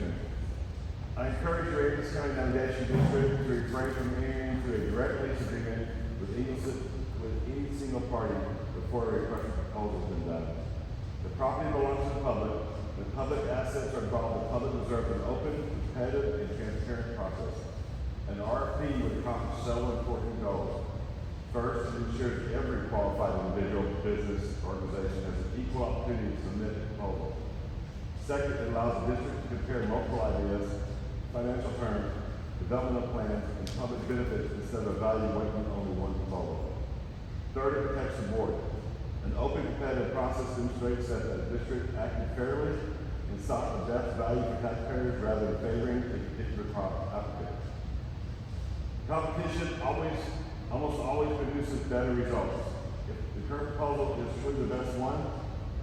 Commissioners. I encourage your Davis County Navigation District to refrain from entering into a direct lease agreement with any single party before a request for proposal has been done. The property belongs to the public. When public assets are involved, the public deserves an open, competitive, and transparent process. An RFP would accomplish several important goals. First, it ensures every qualified individual, business, organization has an equal opportunity to submit a proposal. Second, it allows the district to compare multiple ideas, financial terms, development plans, and public benefits instead of evaluating only one proposal. Third, it protects the board. An open competitive process demonstrates that the district acted fairly and sought the best value for taxpayers rather than favoring a particular applicant. Competition almost always produces better results. If the current proposal is truly the best one,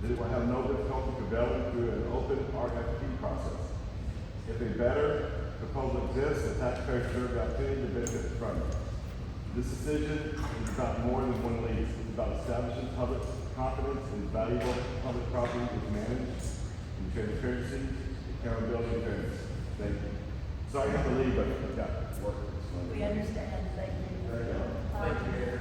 then it will have no difficulty prevailing through an open RFP process. If a better proposal exists, the taxpayers deserve the opportunity to benefit from it. This decision is about more than one lease. It's about establishing public confidence in valuable public property is managed in transparency, accountability, and fairness. Thank you. Sorry I have to leave, but I've got work. We understand. Thank you. Thank you.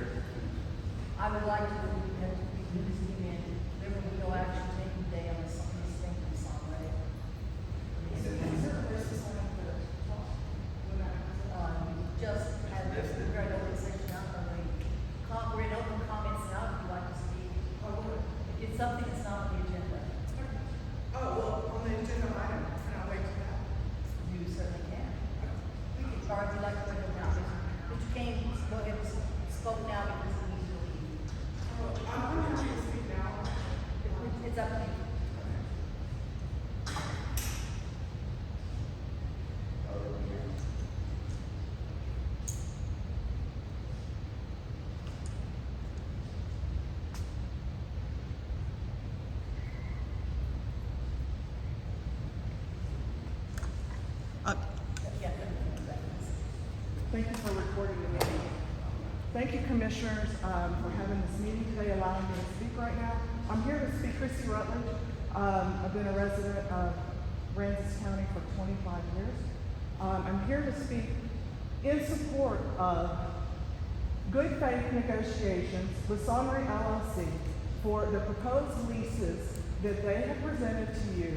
I would like to do this again. There will be no action taken today on this thing from Sunday. Just have this great organization out on the great open comments now if you'd like to speak. If it's something that's not on the agenda. Oh, well, on the agenda item, can I wait till that? You certainly can. Or if you'd like to wait now. Mr. Kane, go ahead and spoke now because he needs to leave. I'm happy to speak now. It's up to you. Thank you for recording the meeting. Thank you, Commissioners, for having this meeting today, allowing me to speak right now. I'm here to speak Christy Rutledge. I've been a resident of Francis County for 25 years. I'm here to speak in support of good faith negotiations with Sonnery LLC for the proposed leases that they have presented to you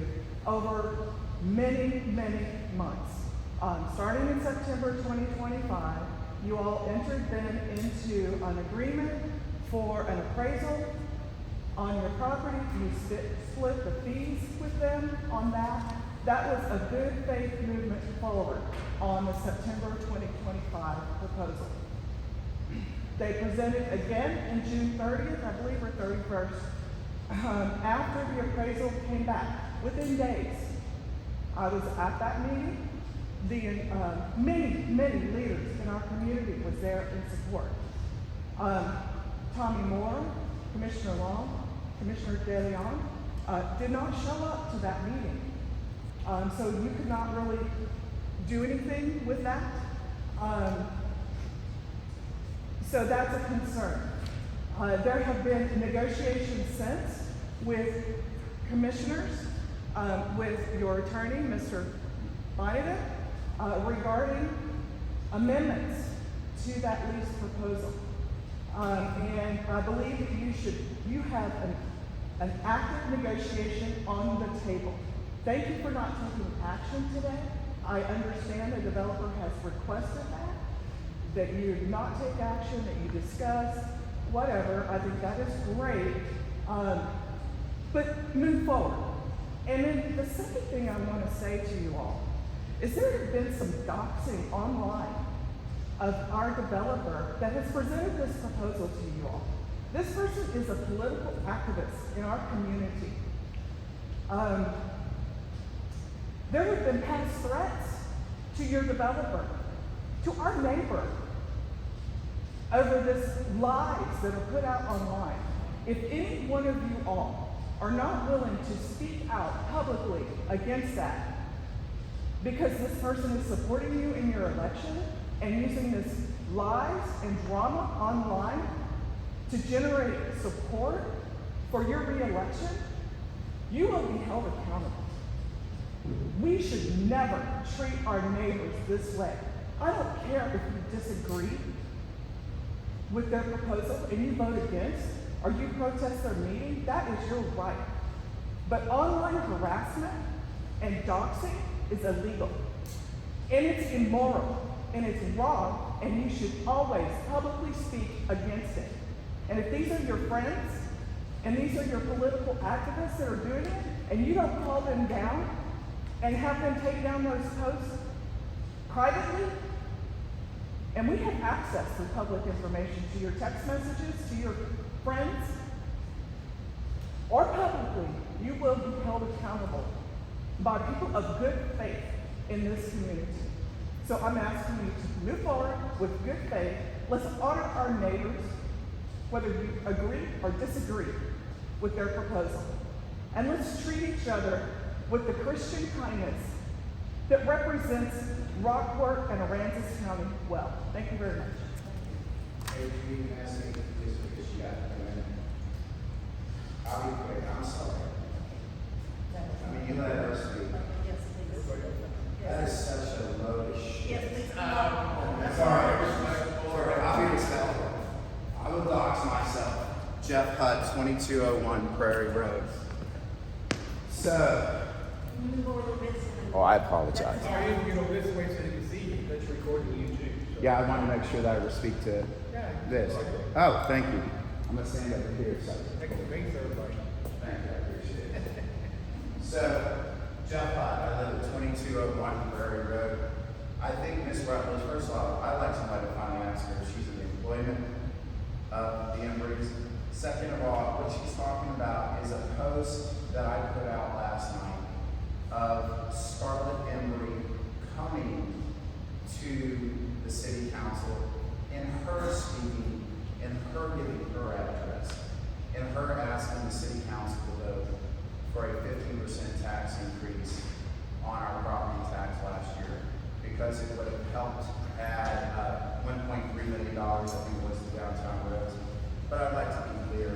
over many, many months. Starting in September 2025, you all entered then into an agreement for an appraisal on your property. You split the fees with them on that. That was a good faith movement forward on the September 2025 proposal. They presented again in June 30th, I believe, or 31st, after the appraisal came back, within days. I was at that meeting. Many leaders in our community was there in support. Tommy Moore, Commissioner Long, Commissioner De Leon did not show up to that meeting. So you could not really do anything with that. So that's a concern. There have been negotiations since with commissioners, with your attorney, Mr. Bynum, regarding amendments to that lease proposal. And I believe that you have an active negotiation on the table. Thank you for not taking action today. I understand the developer has requested that you not take action, that you discuss, whatever. I think that is great. But move forward. And then the second thing I want to say to you all is there have been some doxing online of our developer that has presented this proposal to you all. This person is a political activist in our community. There have been past threats to your developer, to our neighbor, over this lies that are put out online. If any one of you all are not willing to speak out publicly against that, because this person is supporting you in your election and using this lies and drama online to generate support for your re-election, you will be held accountable. We should never treat our neighbors this way. I don't care if you disagree with their proposal and you vote against, or you protest their meeting, that is your right. But online harassment and doxing is illegal. And it's immoral, and it's wrong, and you should always publicly speak against it. And if these are your friends, and these are your political activists that are doing it, and you don't call them down and have them take down those posts privately, and we have access to public information, to your text messages, to your friends, or publicly, you will be held accountable by people of good faith in this community. So I'm asking you to move forward with good faith. Let's honor our neighbors, whether you agree or disagree with their proposal. And let's treat each other with the Christian kindness that represents Rockport and Aransas County well. Thank you very much. Adrian, ask me this because you got a minute. I'll be quick, I'm sorry. I mean, you let her speak. Yes, please. That is such a load of shit. Yes, please. Come on. Sorry, I'll be respectful. I will dox myself. Jeff Hutt, 2201 Prairie Road. So, Move over a little bit. oh, I apologize. Sorry, you know, this way so you can see you. That's recording YouTube. So. Yeah, I want to make sure that I speak to this. Oh, thank you. I'm going to stand over here so. Thanks, everybody. Thank you, I appreciate it. So, Jeff Hutt, I live at 2201 Prairie Road. I think Ms. Rutledge, first of all, I'd like somebody to finally ask her if she's in the employment of the Embrees. Second of all, what she's talking about is a post that I put out last night of Scarlett Embry coming to the city council and her speaking and her giving her address and her asking the city council to vote for a 15% tax increase on our property tax last year because it would have helped add $1.3 million, I think it was, to downtown roads. But I'd like to be clear,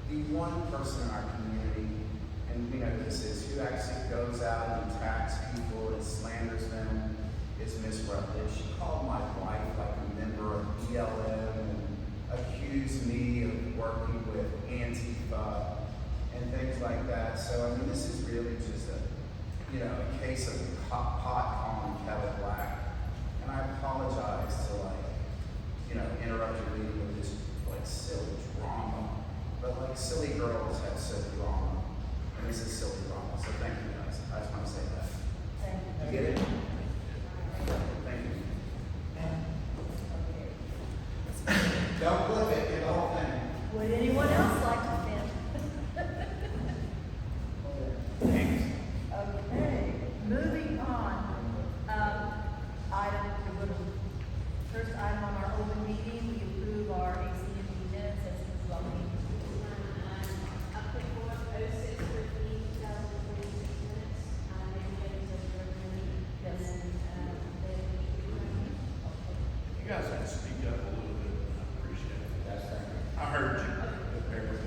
the one person in our community, and we know this is, who actually goes out and attacks people and slanders them is Miss Rutledge. She called my wife like a member of BLM and accused me of working with Antifa and things like that. So, I mean, this is really just a case of pot calling kettle black. And I apologize to interrupt your meeting with this silly drama. But silly girls have silly drama. And this is silly drama. So thank you guys. I just want to say that. Thank You get it? Thank you. Don't flip it, get the whole thing. Would anyone else like to vent? Okay, moving on. First item on our open meeting, we approve our ACND minutes as Ms. Lovely. I put forth 06 for the 2026 minutes. Many of us are recommending. Yes. You guys have to speak up a little bit. I appreciate it. That's thank you. I heard you.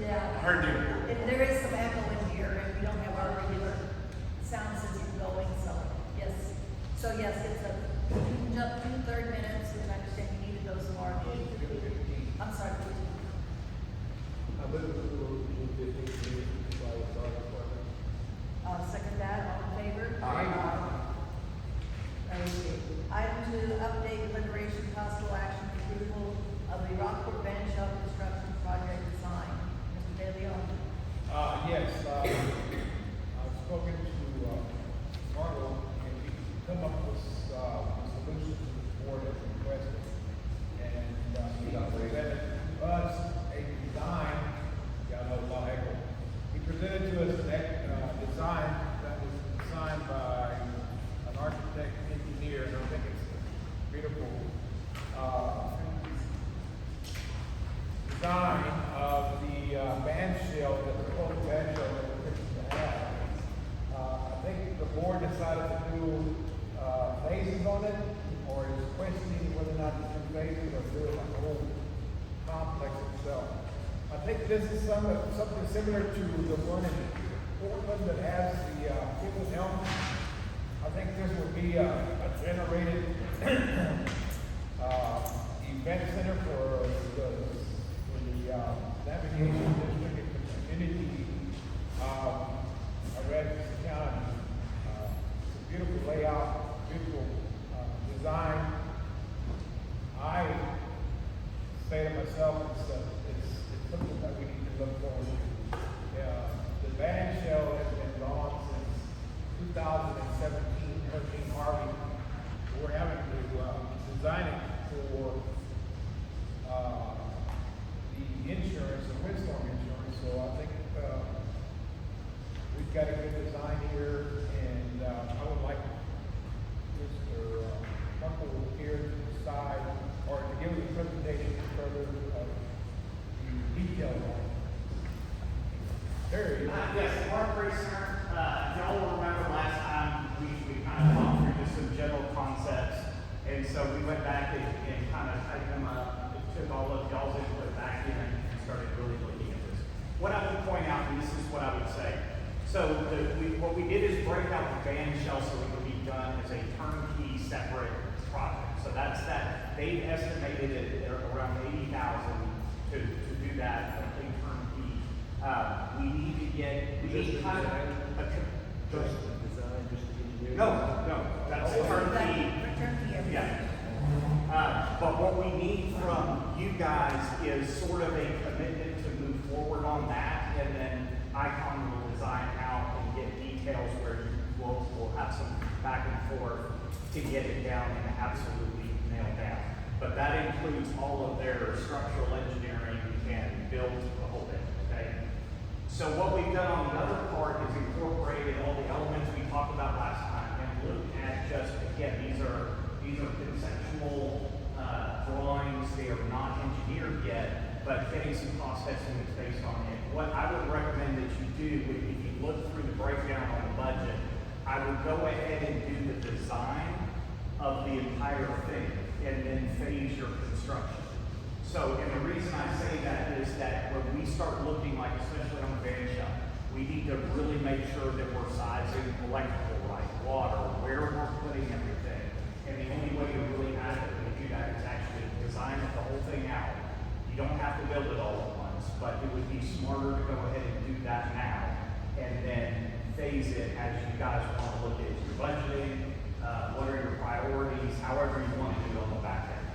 Yeah. I heard you. And there is some echo in here, and we don't have our regular sound system going, so, yes. So, yes, it's June 3rd minutes, which I understand you needed those for. I'm sorry. I live in the June 15th, Second that, all in favor? Aye. Thank you. Item 2, update deliberation, possible action, approval of the Rockport Band Shell construction project design. Mr. De Leon. Yes, I've spoken to Margot, and we come up with a solution to the board as requested. And he presented to us a design, got a lot of echo. He presented to us a design that was designed by an architect engineer, and I think it's a beautiful design of the band shell, the proposed band shell that we're fixing to have. I think the board decided to do phases on it, or is questioning whether or not to do phases or do it like a whole complex itself. I think this is something similar to the one in Portland that has the Kibble Elm I think this will be a generated event center for the navigation district and the community. I read this county, it's a beautiful layout, beautiful design. I say to myself, it's something that we need to look forward to. The band shell has been gone since 2017, Hurricane Harvey. We're having to design it for the insurance, the windstorm insurance. So I think we've got a good design here, and I would like Mr. Uncle here to decide or to give us a presentation further of the details on it. There you go. Yes, Mark Racer. Y'all will remember last time we kind of walked through just some general concepts. And so we went back and kind of typed them up, took all of y'all's input back in and started really looking at this. What I would point out, and this is what I would say. So what we did is break out the band shell so it would be done as a turnkey separate project. So that's that. They've estimated it at around $80,000 to do that complete turnkey. We need to get, we need kind of no, that's a turnkey. Yeah. But what we need from you guys is sort of a commitment to move forward on that, and then Icon will design out and get details where we'll have some back and forth to get it down and absolutely nailed down. But that includes all of their structural engineering and build the whole thing, okay? So what we've done on the other part is incorporated all the elements we talked about last time and looked at just, again, these are conceptual drawings. They are not engineered yet, but getting some cost estimates based on it. What I would recommend that you do, if you look through the breakdown on the budget, I would go ahead and do the design of the entire thing and then phase your construction. So, and the reason I say that is that when we start looking, like especially on the band shell, we need to really make sure that we're sizing electrical right, water, where we're putting everything. And the only way to really adequately do that is actually design the whole thing out. You don't have to build it all at once, but it would be smarter to go ahead and do that now and then phase it as you guys want to look at your budgeting, what are your priorities, however you want to do it on the back end.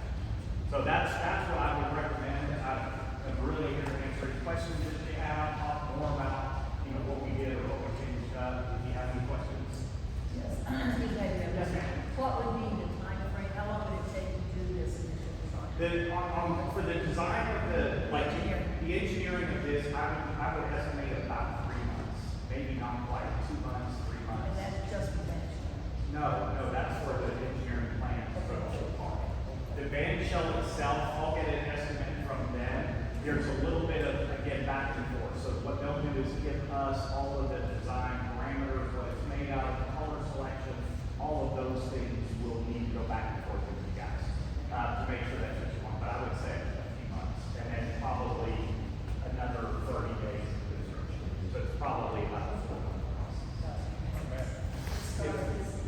So that's what I would recommend. I'm really here to answer any questions that you have, talk more about, what we did or what we changed up. If you have any questions. Yes. Yes, ma'am. What would be the time frame? How long would it take to do this initial design? For the design of the engineering of this, I would estimate about 3 months, maybe not quite 2 months, 3 And months. that's just the bench. No, that's for the engineering plan for the whole park. The band shell itself, I'll get an estimate from them. There's a little bit of, again, back and forth. So what they'll do is give us all of the design parameters, what it's made out of, color selection, all of those things will need to go back and forth with you guys to make sure that's what you want. But I would say a few months, and then probably another 30 days of construction. So it's probably about a 4-month process. Start this.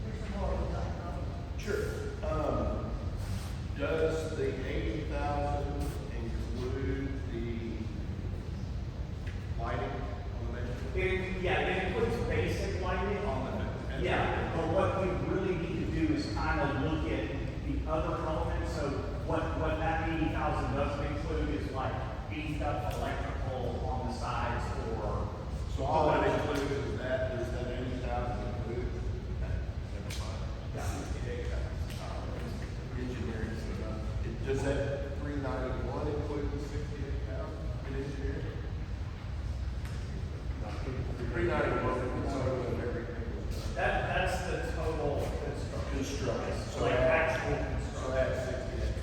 Mr. Moore, would like to know? Sure. Does the 80,000 include the lighting on the bench? It includes basic lighting. Yeah, but what we really need to do is kind of look at the other elements. So what that 80,000 doesn't include is like beefed up electrical on the sides or. So all that includes is that, does that 80,000 include? Engineering. Does that 391 include the 68,000 in engineering? 391 is the total of everything was done. That's the total construction. So like actual construction. So that's 68.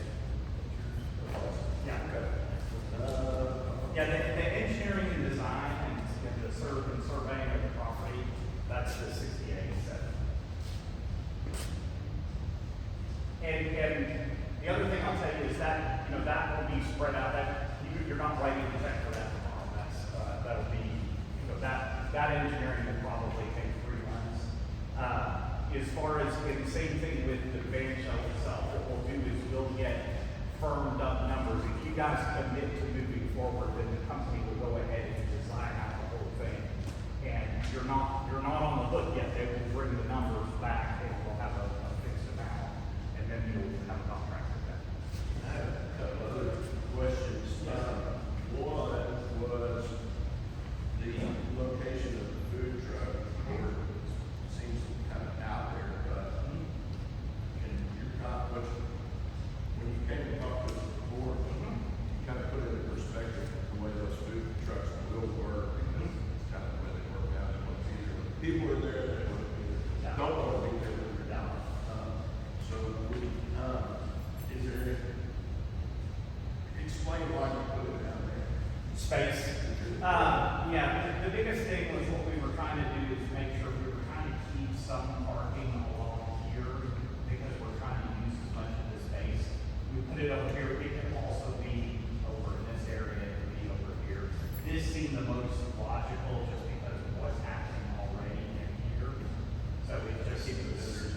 Yeah. Okay. Yeah, far as, and same thing with the van shell itself, what we'll do is we'll get firmed up numbers. If you guys commit to moving forward, then the company will go ahead and design out the whole thing. And you're not on the hook yet, they will bring the numbers back and we'll have a fixed amount. And then you'll have a contract with that. I have a couple other questions. One was the location of the food truck here seems kind of out there, but and you're not much, when you came to talk to us before, you kind of put it in perspective the way those food trucks will work, because it's kind of the way they work out. It wouldn't be there when the people are there, they wouldn't be there. Don't want to be there when they're down. So is there any, explain why you put it down there? Space. Yeah, the biggest thing was what we were trying to do is make sure we were trying to keep some parking along here because we're trying to use as much of the space. We put it over here, it can also be over in this area, it can be over here. This seemed the most logical just because of what's happening already in here. So it just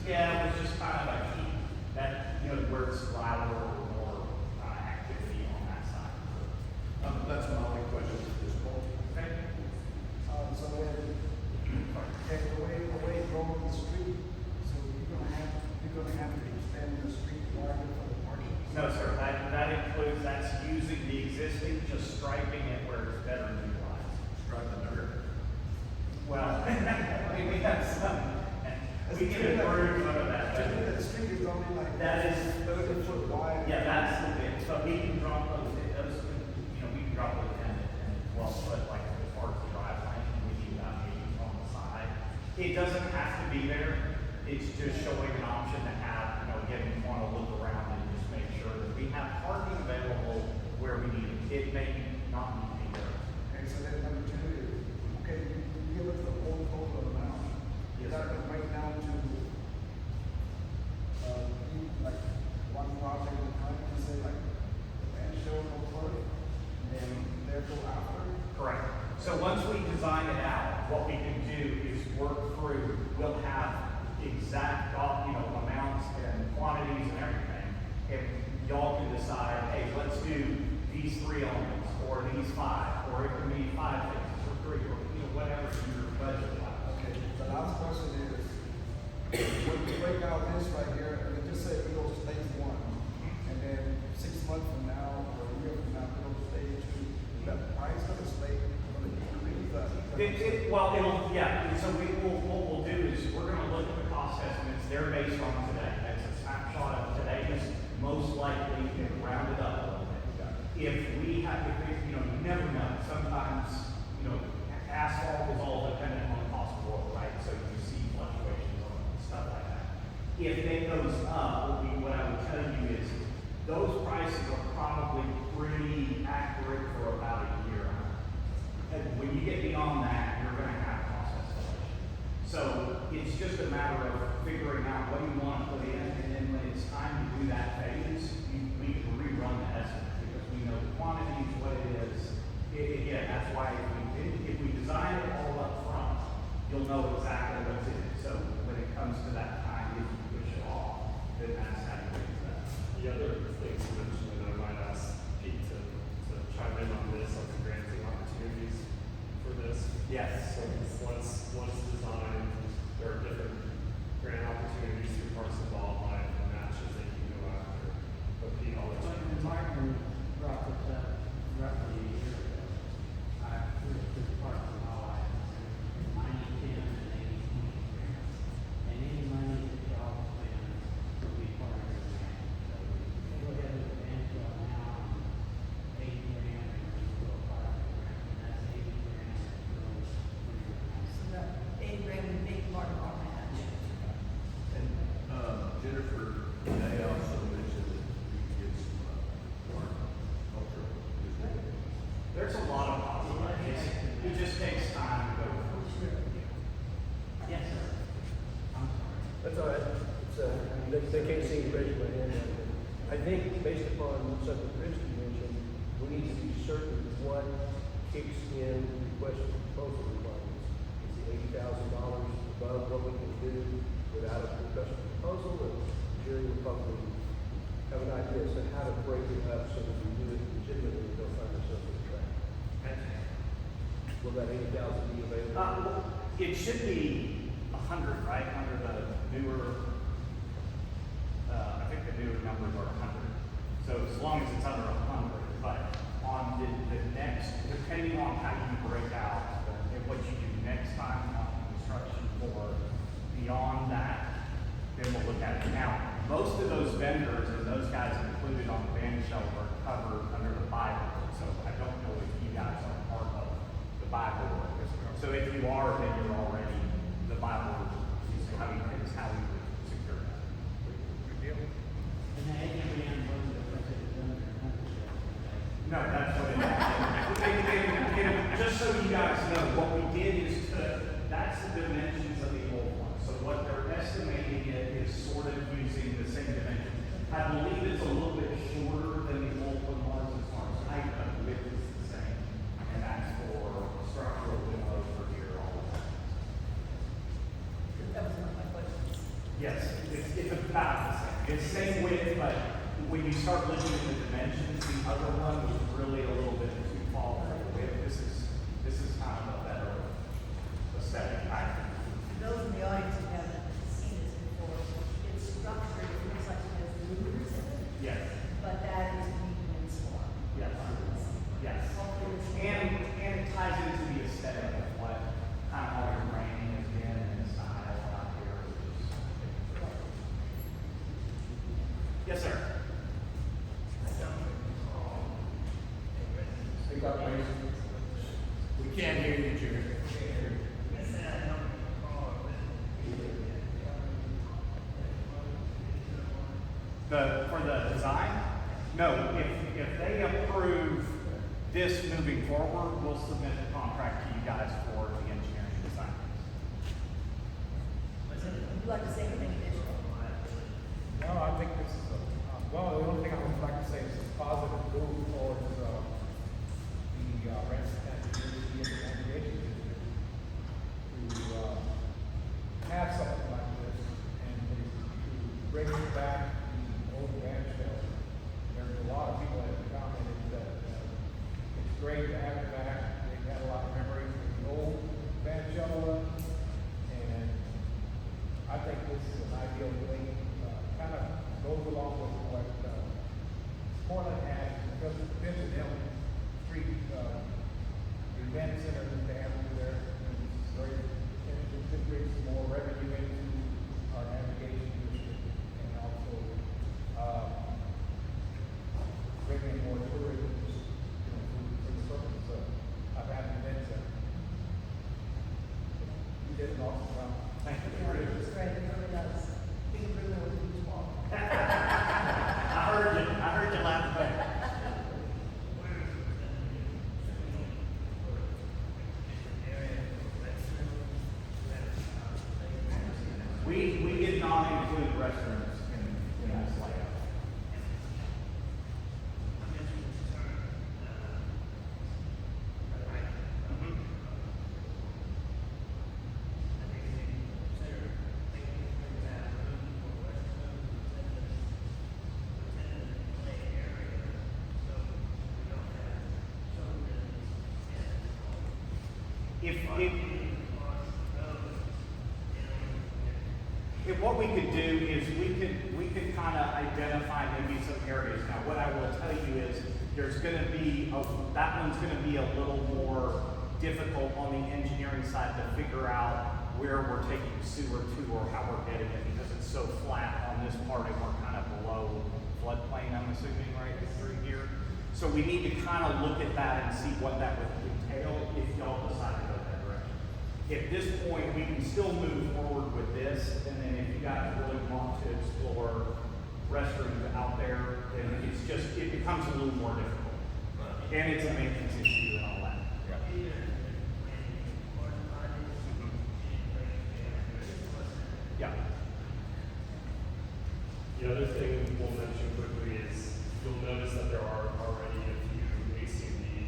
yeah, it was just kind of like keep that, you know, where it's louder or more activity on that side. That's my only question at this point. Okay. So then, the way it goes on the street, so you're gonna have to extend the street wider for the parking. No, sir, that includes, that's using the existing, just striping it where it's better utilized. Strike the dirt. Well, I mean, we have some, we can improve some of that. The street is only like. That is, 30 foot wide. yeah, that's the bit, but we can drop those, you know, we can drop those 10 and 12 foot, like as far as the drive lane, we need about 8 on the side. It doesn't have to be there, it's just showing an option to have, you know, again, we wanna look around and just make sure that we have parking available where we need it. It may not need to be there. Okay, so then number two is, okay, you give us the whole total amount. Yes, That sir. can break down to, like, one project at a time, you say like, the band show go first, and then therefore after. Correct. So once we design it out, what we can do is work through, we'll have exact, you know, amounts and quantities and everything. And y'all can decide, hey, let's do these 3 elements, or these 5, or it can be 5 things, or 3, or, you know, whatever your budget allows. Okay, the last question is, when you break out this right here, and it just say it goes to stage 1, and then 6 months from now, or a year from now, it goes to stage 2, the price of the slate, will it increase? Well, it'll, yeah, and so what we'll do is, we're gonna look at the cost estimates, they're based on today, that's a snapshot of today's, most likely, and round it up a little bit. If we have, you know, you never know, sometimes, you know, asphalt is all dependent on the cost of oil, right? So you see fluctuations on stuff like that. If it goes up, what I would tell you is, those prices are probably pretty accurate for about a year. And when you get beyond that, you're gonna have cost escalation. So it's just a matter of figuring out what you want to put in, and then when it's time to do that phase, we can rerun the estimate, because we know the quantities, what it is. Again, that's why if we design it all up front, you'll know exactly what's in it. So when it comes to that time, if you push it off, then that's how you do that. The other things you mentioned, and I might ask Pete to chime in on this, like the granting opportunities for this. Yes. So once designed, there are different grant opportunities through Parks and Wildlife and matches that you can go after. But Pete, I'll let you. Martin brought this up roughly a year ago. I put it to the park and wildlife, 90, 10, and 80, 20 grants. And any money that y'all spend will be part of your grant. So you go ahead with the band shell now, 80 grand, and then you go part of your grant, and that's 80 grand that goes for your grant. So that 8 grand would be part of our match. And, Jennifer, they also mentioned that we could get some, cultural, There's a lot of possibilities. It just takes time to go through. Yes, sir. I'm sorry. That's all right. It's, they can't see you raising my hand. I think based upon something Christie mentioned, we need to be certain what kicks in request for proposal requirements. Is the $80,000 above what we can do? without a professional proposal, and the jury will probably have an idea as to how to break it up so that we do it legitimately and don't find ourselves in a trap. Will that 80,000 be available? It should be 100, right, under the newer, I think the newer numbers are 100. So as long as it's under 100, but on the next, depending on how you break out and what you do next time on construction for beyond that, then we'll look at it. Now, most of those vendors and those guys included on the band shell are covered under the Bible. So I don't know if you guys are part of the Bible. So if you are, then you're already, the Bible is how we would secure that. Good deal. And the ACND wasn't because it was under 100. No, that's what it is. And just so you guys know, what we did is that's the dimensions of the old one. So what they're estimating it is sort of using the same dimensions. I believe it's a little bit shorter than the old one was as far as height, but the width is the same. And that's for structural windows for here, all of that. That was one of my questions. Yes, it's about the same. It's same width, but when you start looking at the dimensions, the other one was really a little bit too tall for the width. This is kind of a better aesthetic pattern. For those in the audience who haven't seen this before, it's structured, it looks like it has louvers in it, Yes, but that is being windstorm. yes, yes. Hopefully this. And it ties into the aesthetic of what kind of all your branding has been and the style out here. Yes, sir. Speak up, please. We can't hear you, Jerry. For the design? No, if they approve this moving forward, we'll submit the contract to you guys for the engineering design. Would you like to say anything additional? No, I think this is well, the only thing I would like to say is a positive move towards the Ramsey County Community and the Navigation District to have something like this and to bring back the old band shell. There's a lot of people that have commented that it's great to have it back. They've had a lot of memories of the old band shell, and I think this is an ideal thing. Kind of goes along with what Portland has, because it's Vincent Street event center that they have over there. And it's very, and it could bring some more revenue into our navigation district and also bring in more tourism, for the purpose of having an event center. You did an awesome job. Thank you. It's great, it really does. Big improvement with the beach ball. I heard you laugh back. We did not include restrooms in this layout. Mhm. If what we could do is we could kind of identify maybe some areas. Now, what I will tell you is there's going to be that one's going to be a little more difficult on the engineering side to figure out where we're taking sewer to or how we're getting it because it's so flat on this part and we're kind of below floodplain. I'm assuming right through here. So we need to kind of look at that and see what that would entail if y'all decide to go that direction. At this point, we can still move forward with this, and then if you guys really want to explore restrooms out there, then it becomes a little more difficult. And it's a maintenance issue and all that. Yeah. The other thing we'll mention quickly is you'll notice that there are already a few ACND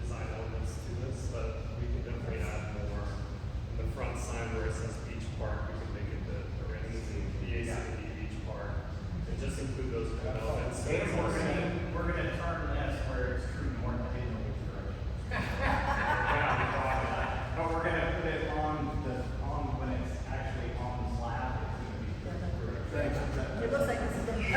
design elements to this, but we can definitely add more. In the front sign where it says beach park, we can make And we're gonna turn this where it's true north, I didn't know which direction. But we're gonna put it when it's actually on the slab, it's gonna be true. Thanks. It looks like this is gonna be.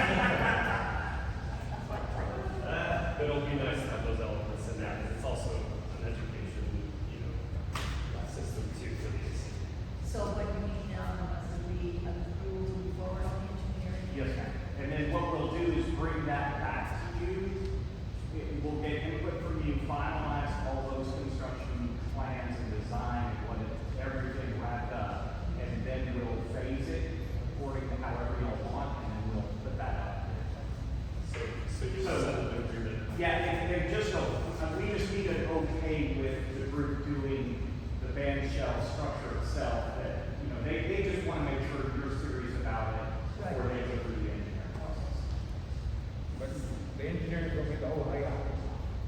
But it'll be nice to have those elements in there, because it's also an education, system too for these. So what you need now is the approval to move forward on the engineering? Yes, ma'am. And then what we'll do is bring that back to you. We'll get input from you, finalize all those construction plans and design and when everything wrapped up. And then we'll phase it according to however you want, and then we'll put that out there. So you guys have an agreement? Yeah, they just, we just need an okay with the group doing the band shell structure itself. That, they just want to make sure you're serious about it before they go through the engineering process. But the engineer's gonna be the whole layout.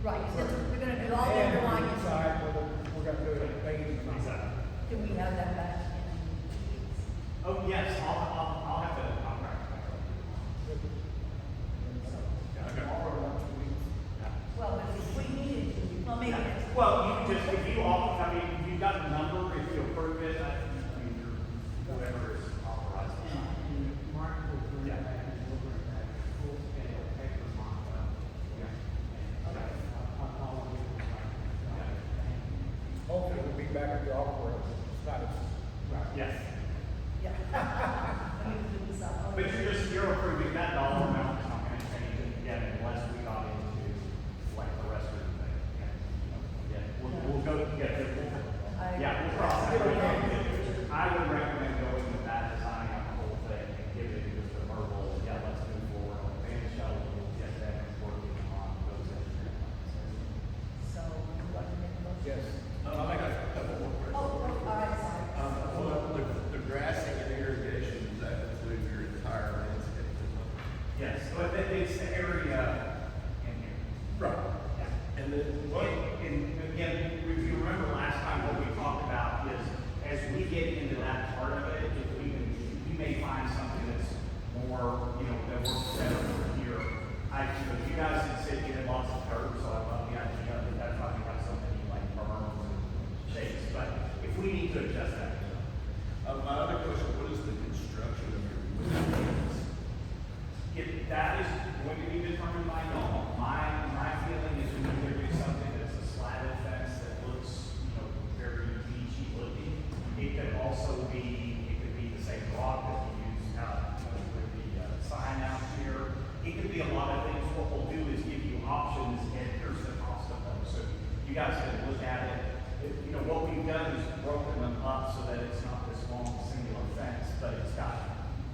Right, so we're gonna do all the And underlying. we decide whether we're gonna do it in phases or not. Exactly. Can we have that back in 2 weeks? Oh, yes, I'll have to, I'll write it back up. Well, if we needed to, well, maybe it's. Well, you can just, if you all, I mean, if you've got a number, if you approve it, whoever is authorized to sign. And Mark will bring it back and we'll bring back a full scale paper mock-up. Yeah. And I'll call you. Hopefully we'll be back at the operating status. Yes, Yeah. I mean, do this up. but you're approving that dollar amount, it's not gonna change it again unless we got into like the rest of the thing. Yeah, we'll go, yeah, we'll cross that. I would recommend going with that, designing out the whole thing and giving it just a verbal, yeah, let's move forward on the band shell, we'll get them working on those engineering plans. So, you want to make a motion? Yes. I got a couple more questions. Oh, all right, sorry. Well, the grassing and irrigation, does that include your entire landscape? Yes, but it's the area in here. Right. Yeah. And then what? And again, if you remember last time, what we talked about is, as we get into that part of it, if we may find something that's more, that works better for here. You guys had said you had lots of dirt, so I love the idea that that's why we have so many like berms and shapes, but if we need to adjust that. My other question, what is the construction of your windows? If that is going to be determined by y'all, my feeling is we need to do something that's a slatted fence that looks, very beachy looking. It could also be, the same block that we use out, with the sign out here. It could be a lot of things. What we'll do is give you options and here's the cost of them. So you guys can look at it. What we've done is broken them up so that it's not this long singular fence, but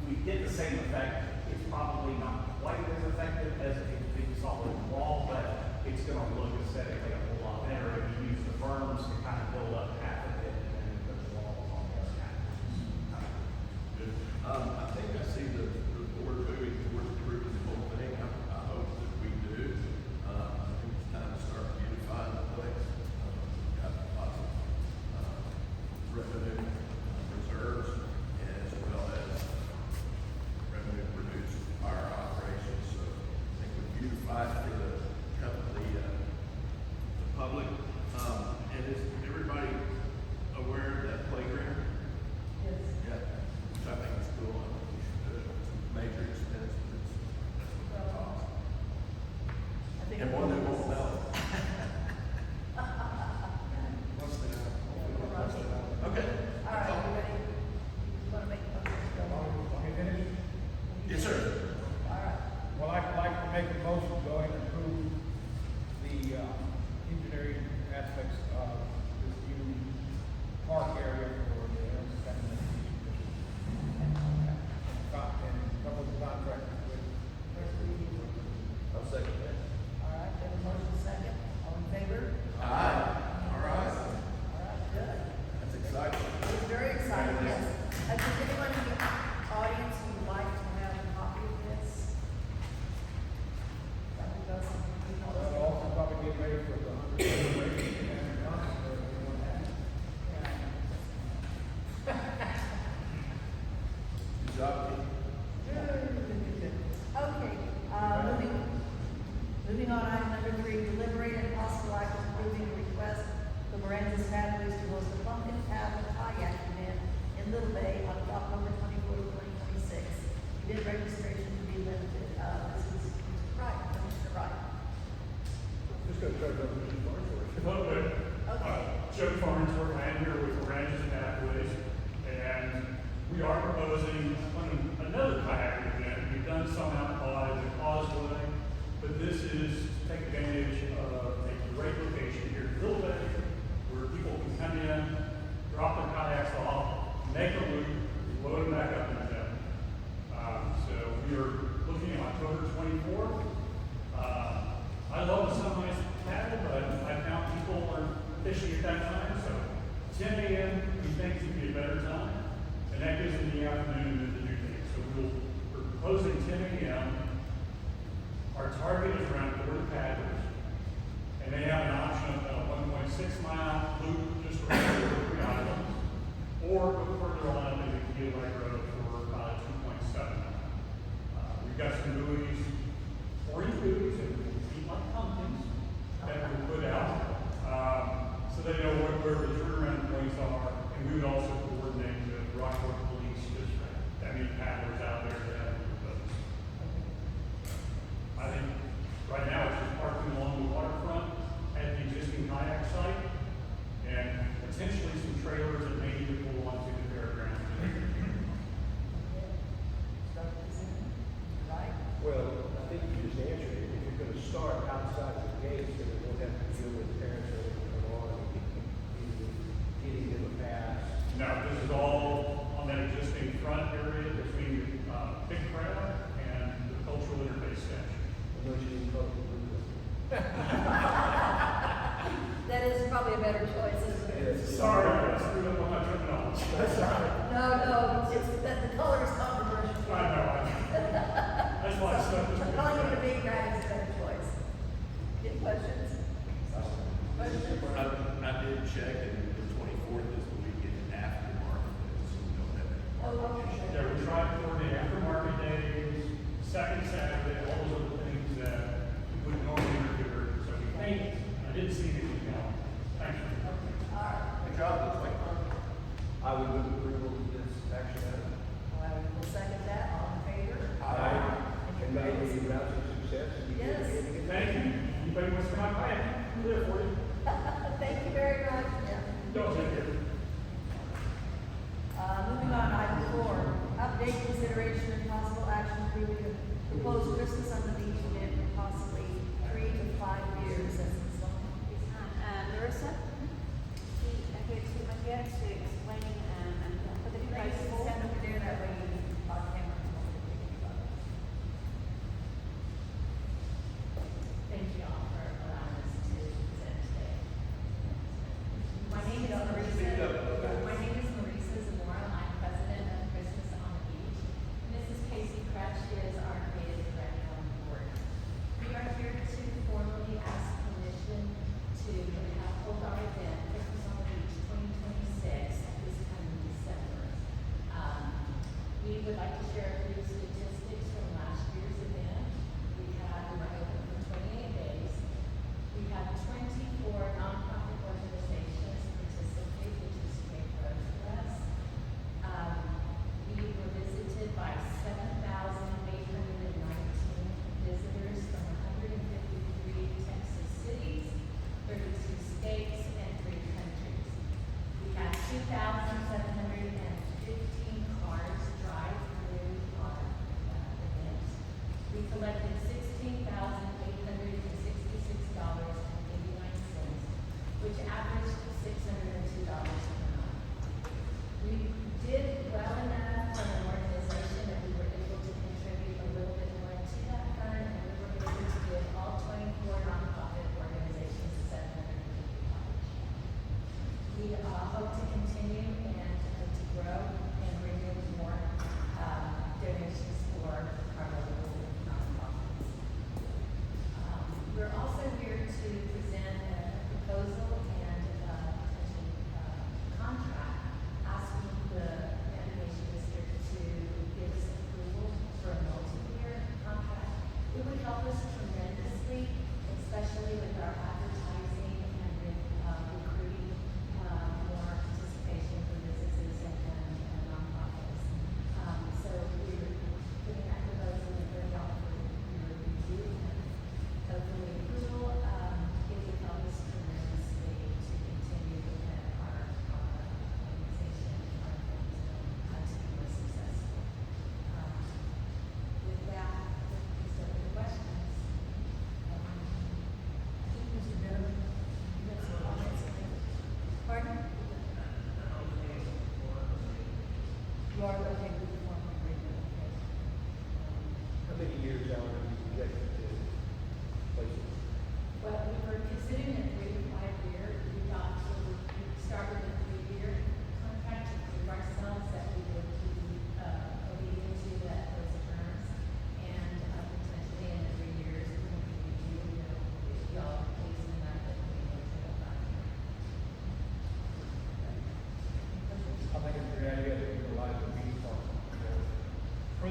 we get the same effect. It's probably not quite as effective as a big solid wall, but it's gonna look aesthetically a whole lot better if you use the berms to kind of build up half of it and then put the walls on the other half. Good. I think I see the board moving towards approving the whole thing. I hope that we do. I think it's time to start beautifying the place. Got lots of revenue reserves as well as revenue produced by our operations. So I think we beautified for the public. And is everybody aware of that playground? Yes. Yeah, which I think is cool. I think we should do it. It's a major expense, but that's what that costs. I think. And one that won't melt. Okay. All right, you ready? You want to make a motion to go on? Let me finish. Yes, sir. All right. Well, I'd like to make a motion to go ahead and approve the engineering aspects of this new park area for the and couple of contracts with. I'll second that. All right, we have a motion second. All in favor? Aye. All right. All right, good. That's exciting. It's very exciting, yes. Does anyone in the audience who would like to have a copy of this? Dr. Dawson, you know, We'll also probably get ready for the 100th and concert that everyone has. Good job, Keith. Okay, moving Number 3, deliberate and possible act of approving a request from Lorenzo's Pathways to host a pumpkin path kayak event in Little Bay on October 24th, 2026. Event registration to be limited. This is Mr. Wright, Commissioner Wright. Just gonna try to go through the bar for it. Hello there. Okay. Joe Farnsworth, I am here with Lorenzo's Pathways, and we are proposing another kayak event. We've done some out by the causeway, but this is to take advantage of a great location here in Little Bay, where people can come in, drop their kayaks off, make a loop, load them back up in the town. So we are looking at October 24th. I love the sunrise paddle, but I found people are fishing at that time, so 10 a.m. we think would be a better time, and that gives them the afternoon to do things. So we're proposing 10 a.m. Our target is around 40 paddlers, and they have an option of a 1.6 mile loop just for 3 islands, or go further on into the Keel Lake Road for about 2.7 miles. We've got some buoys, 40 buoys, and feet like pumpkins that we put out, so they know where the turnaround points are, and we would also coordinate with Rockport Police District. That means paddlers out there that have boats. I think right now it's just parking along the waterfront at the existing kayak site, and potentially some trailers that may need to pull onto the fairgrounds. Start this in, right? Well, I think you just answered it. If you're gonna start outside the gates, then it won't have to deal with parents or anything along, getting them a pass. Now, this is all on that existing front area between Big Crowd and the cultural interface section. Unless you need public movement. That is probably a better choice, isn't it? Yes. Sorry, I screwed up on my terminology. No, it's that the color is controversial. I know. That's why I stuck with So it. calling it a big crowd is a better choice. Get questions? Questions? I did check, and the 24th is the weekend after Market Day, so we don't have any. Oh, okay. Yeah, we tried to coordinate aftermarket days, second Saturday, all those other things that we would normally interfere. So we think, I didn't see anything else. Thanks. All right. Good job, looks like fun. I would move approval of this action item. Well, we'll second that. All in favor? And may Any we rouse to success and begin Yes. the meeting. Thank you. Anybody wants to come out, kayak? We're there for you. Thank you very much. Yeah. Don't take care. Moving on, item 4, update consideration and possible action approving the proposed Christmas on the beach event for possibly 3 to 5 years. That's the song. Larissa, I'm here to explain, for the Thank price you. pool. Stand over there, that way you can on camera. Thank you all for allowing us to present today. My name is Marisa Zamora. I'm president of Christmas on the Beach. Mrs. Casey Crutch is our creative director on the board. We are here to formally ask permission to hold our event, Christmas on the Beach 2026, this coming December. We would like to share a few statistics from last year's event. We were open for 28 days. We had 24 nonprofit organizations participate, which is great for us. We were visited by 7,819 visitors from 153 Texas cities, 32 states, and 3 countries. We had 2,715 cars drive through on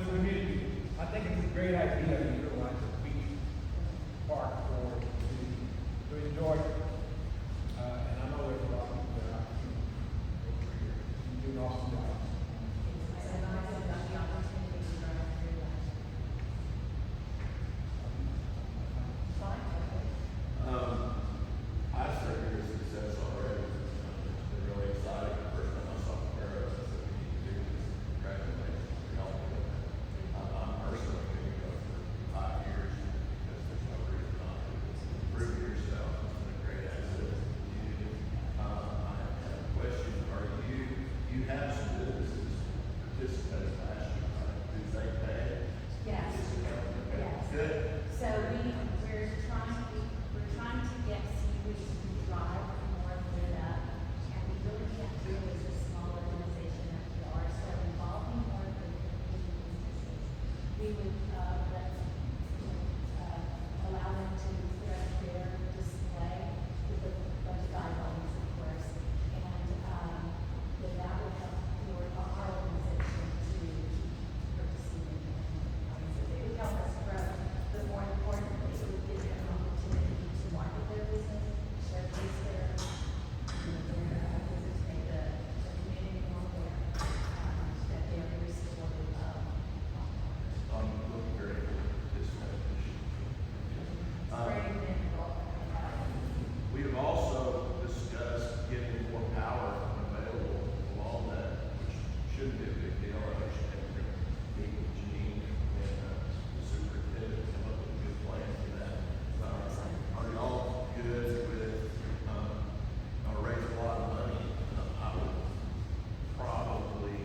for the community. I think it's a great idea to utilize the beach park for the community to enjoy. And I know there's a lot of people that I've seen over here. You do an awesome job. So I got the opportunity to drive through last year. Fine, okay. I started your success already. It's been really exciting. The first time I saw the arrows, I said, we need to do this. Congratulations for helping with that. I'm personally going to go for 5 years because there's no reason not to. Prove yourself. It's been a great asset to the community. I have a question. You have some businesses participating last year, right? Do they pay? Yes. Okay. Yes. Good. So we're trying to get seniors to drive more of it up, and we really can't do it as a small organization that we are, so involving more of the businesses. We would, allow them to put up their display with a bunch of guidelines, of course, and, then that would help for our organization to purchasing and, it would help us grow, but more importantly, it would give them an opportunity to market their business, showcase their business, make the community more aware, that they are very supportive of. I'm looking very forward to this competition. Very minimal. We have also discussed getting more power available along that, which shouldn't be a big deal. I know should have to meet with Janine and the superintendent, come up with a good plan for that. Are y'all good with, raise a lot of money? I would probably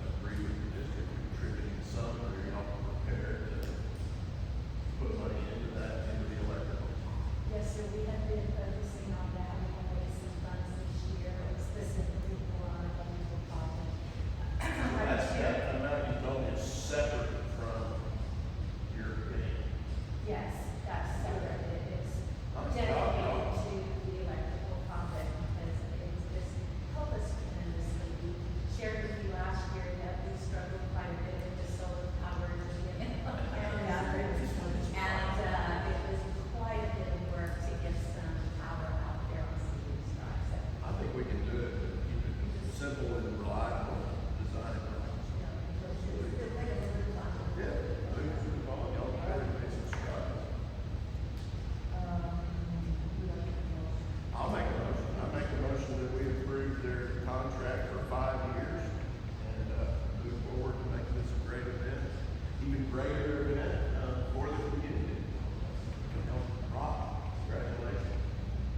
agree with the district contributing some, or y'all prepared to put money into that, into the electrical? Yes, sir, we have been focusing on that, we have raised some funds this year, specifically for our electrical project. That amount you told me is separate from your opinion. Yes, that's separate, it is I'm dedicated sorry. to the electrical project, because it's just helped us tremendously. We shared with you last year that we struggled quite a bit with the solar power to get in. And, it was quite a bit of work to get some power out there on some of these tracks. So, I think we can do it, but keep it simple and reliable design. it's like a little fun. Yeah, move to the ball, y'all really made some strides. I'll make a motion. I make a motion that we approve their contract for 5 years and, move forward to make this a great event, even greater event, for the community. Rob, congratulations.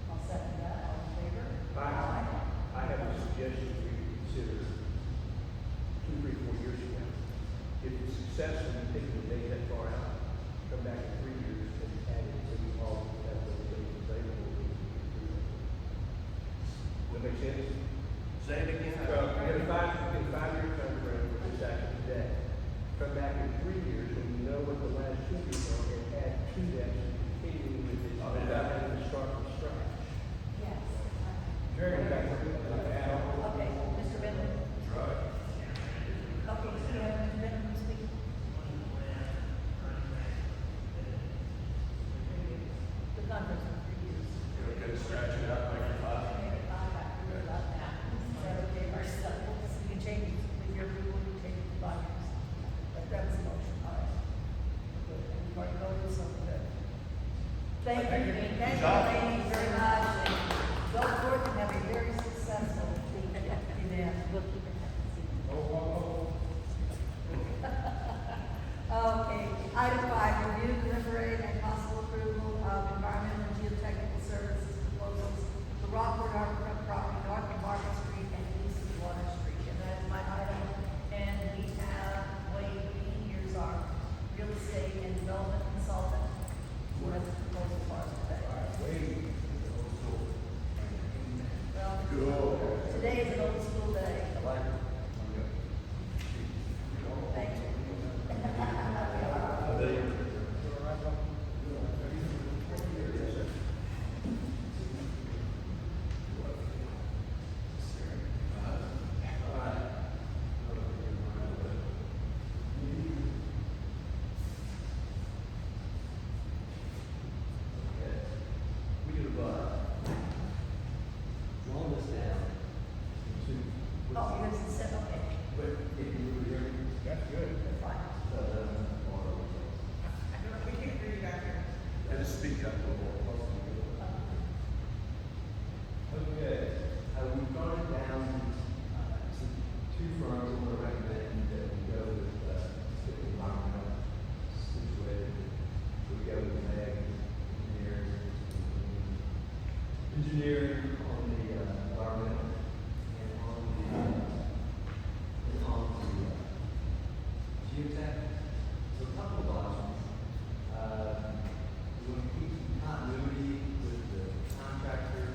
I'll second that, all in favor? I have a suggestion for you to consider 2, 3, 4 years from now. If it's successful, you think it will take that far out, come back in 3 years and add it to the hall, have those things available. Does that make sense? Say it again. Well, you get a 5-year time frame for this action today. Come back in 3 years when you know what the last 2 years are and add to that to continue with it without having to start from scratch. Yes. Jerry, back to add on. Okay, Mr. Benton? That's right. Okay, so you have Mr. Benton speak? The conference for 3 years. You okay to scratch it out, make it 5? Maybe 5, I agree about that. Is that okay, Marcel? You can change it, with your approval, you change it to 5 years. But that was the motion, all right. Good, and we've already voted, so we're good. Thank you, Good job. ladies, very much, and go forth and have a very successful event. We'll keep in touch. Okay, item 5, review, deliberate, and possible approval of environmental and geotechnical services proposals for Rockford Harborfront property north of Market Street and east of Water Street. And that is my item, and we have Wade Bean, here's our real estate and development consultant, who has the proposal for us today. Wait, geotech. So a couple of options. We want to keep some continuity with the contractor.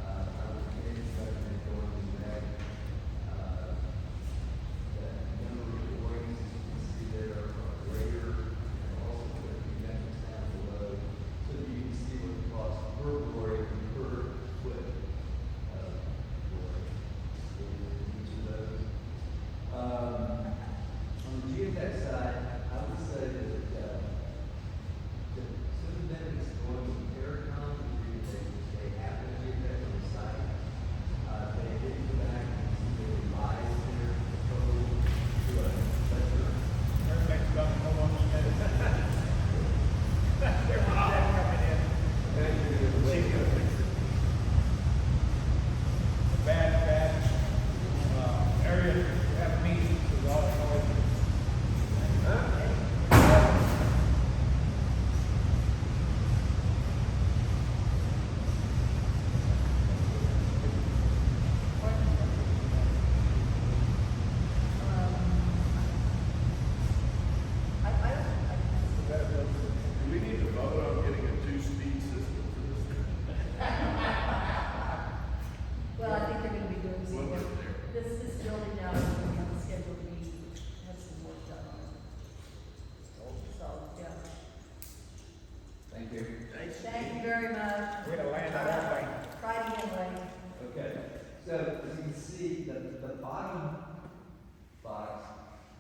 I would recommend going to that. That number of borings you can see there are greater, and also the dimensions down below, so that you can see what the cost per boring per foot of boring is in each of those. On the geotech side, I would say that some benefits going to Terracon would be that they have the geotech on the site. They did go back and see the revised their proposal to a lesser. Everything's about to hold on a minute. They're coming in. She's gonna fix it. Bad, area, we have a meeting with all the noise. Do we need to vote on getting a two-speed system for this thing? Well, I think they're gonna be doing some We'll work. get there. This building now is gonna be on the schedule to be, have some work done on it. So, yeah. Thank you. Thank you very much. We're gonna land that airplane. Try it again, Wayne. Okay, so as you can see, the bottom box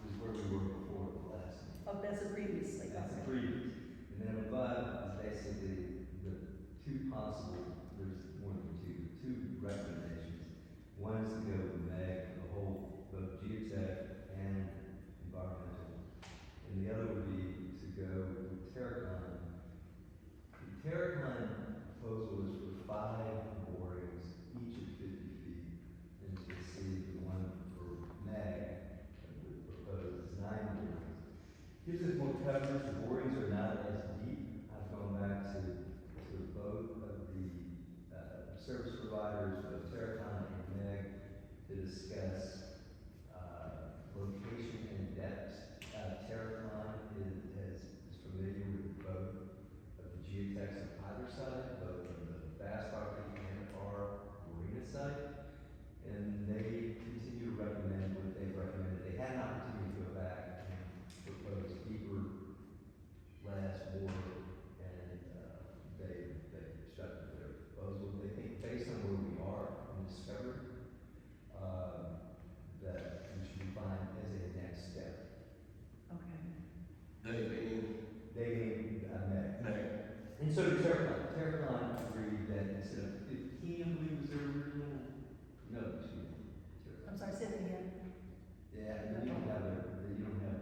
is where we were before the last meeting. Oh, that's a previously. That's the okay. previous. And then above is basically the two possible, there's more than two recommendations. One is to go with MEG, the whole, both geotech and environmental. And the other would be to go with Terracon. The Terracon proposal is for 5 borings, each at 50 feet. And you can see the one for MEG that we propose is 9 borings. Gives us more coverage, the borings are not as deep. I've gone back to both of the service providers, both Terracon and MEG, to discuss location and depth. Terracon is familiar with both of the geotechs on either side, both of the Bass property and our marina site. And they continue to recommend what they've recommended. They had an opportunity to go back and propose deeper, less water, and they stuck with their proposal. They think based on where we are in discovery, that we should be fine as a next step. Okay. They being, Meg. Meg. And so did Terracon. Terracon agreed that instead of 15, I believe was their original, no, excuse me. I'm sorry, say it again. Yeah, and you don't have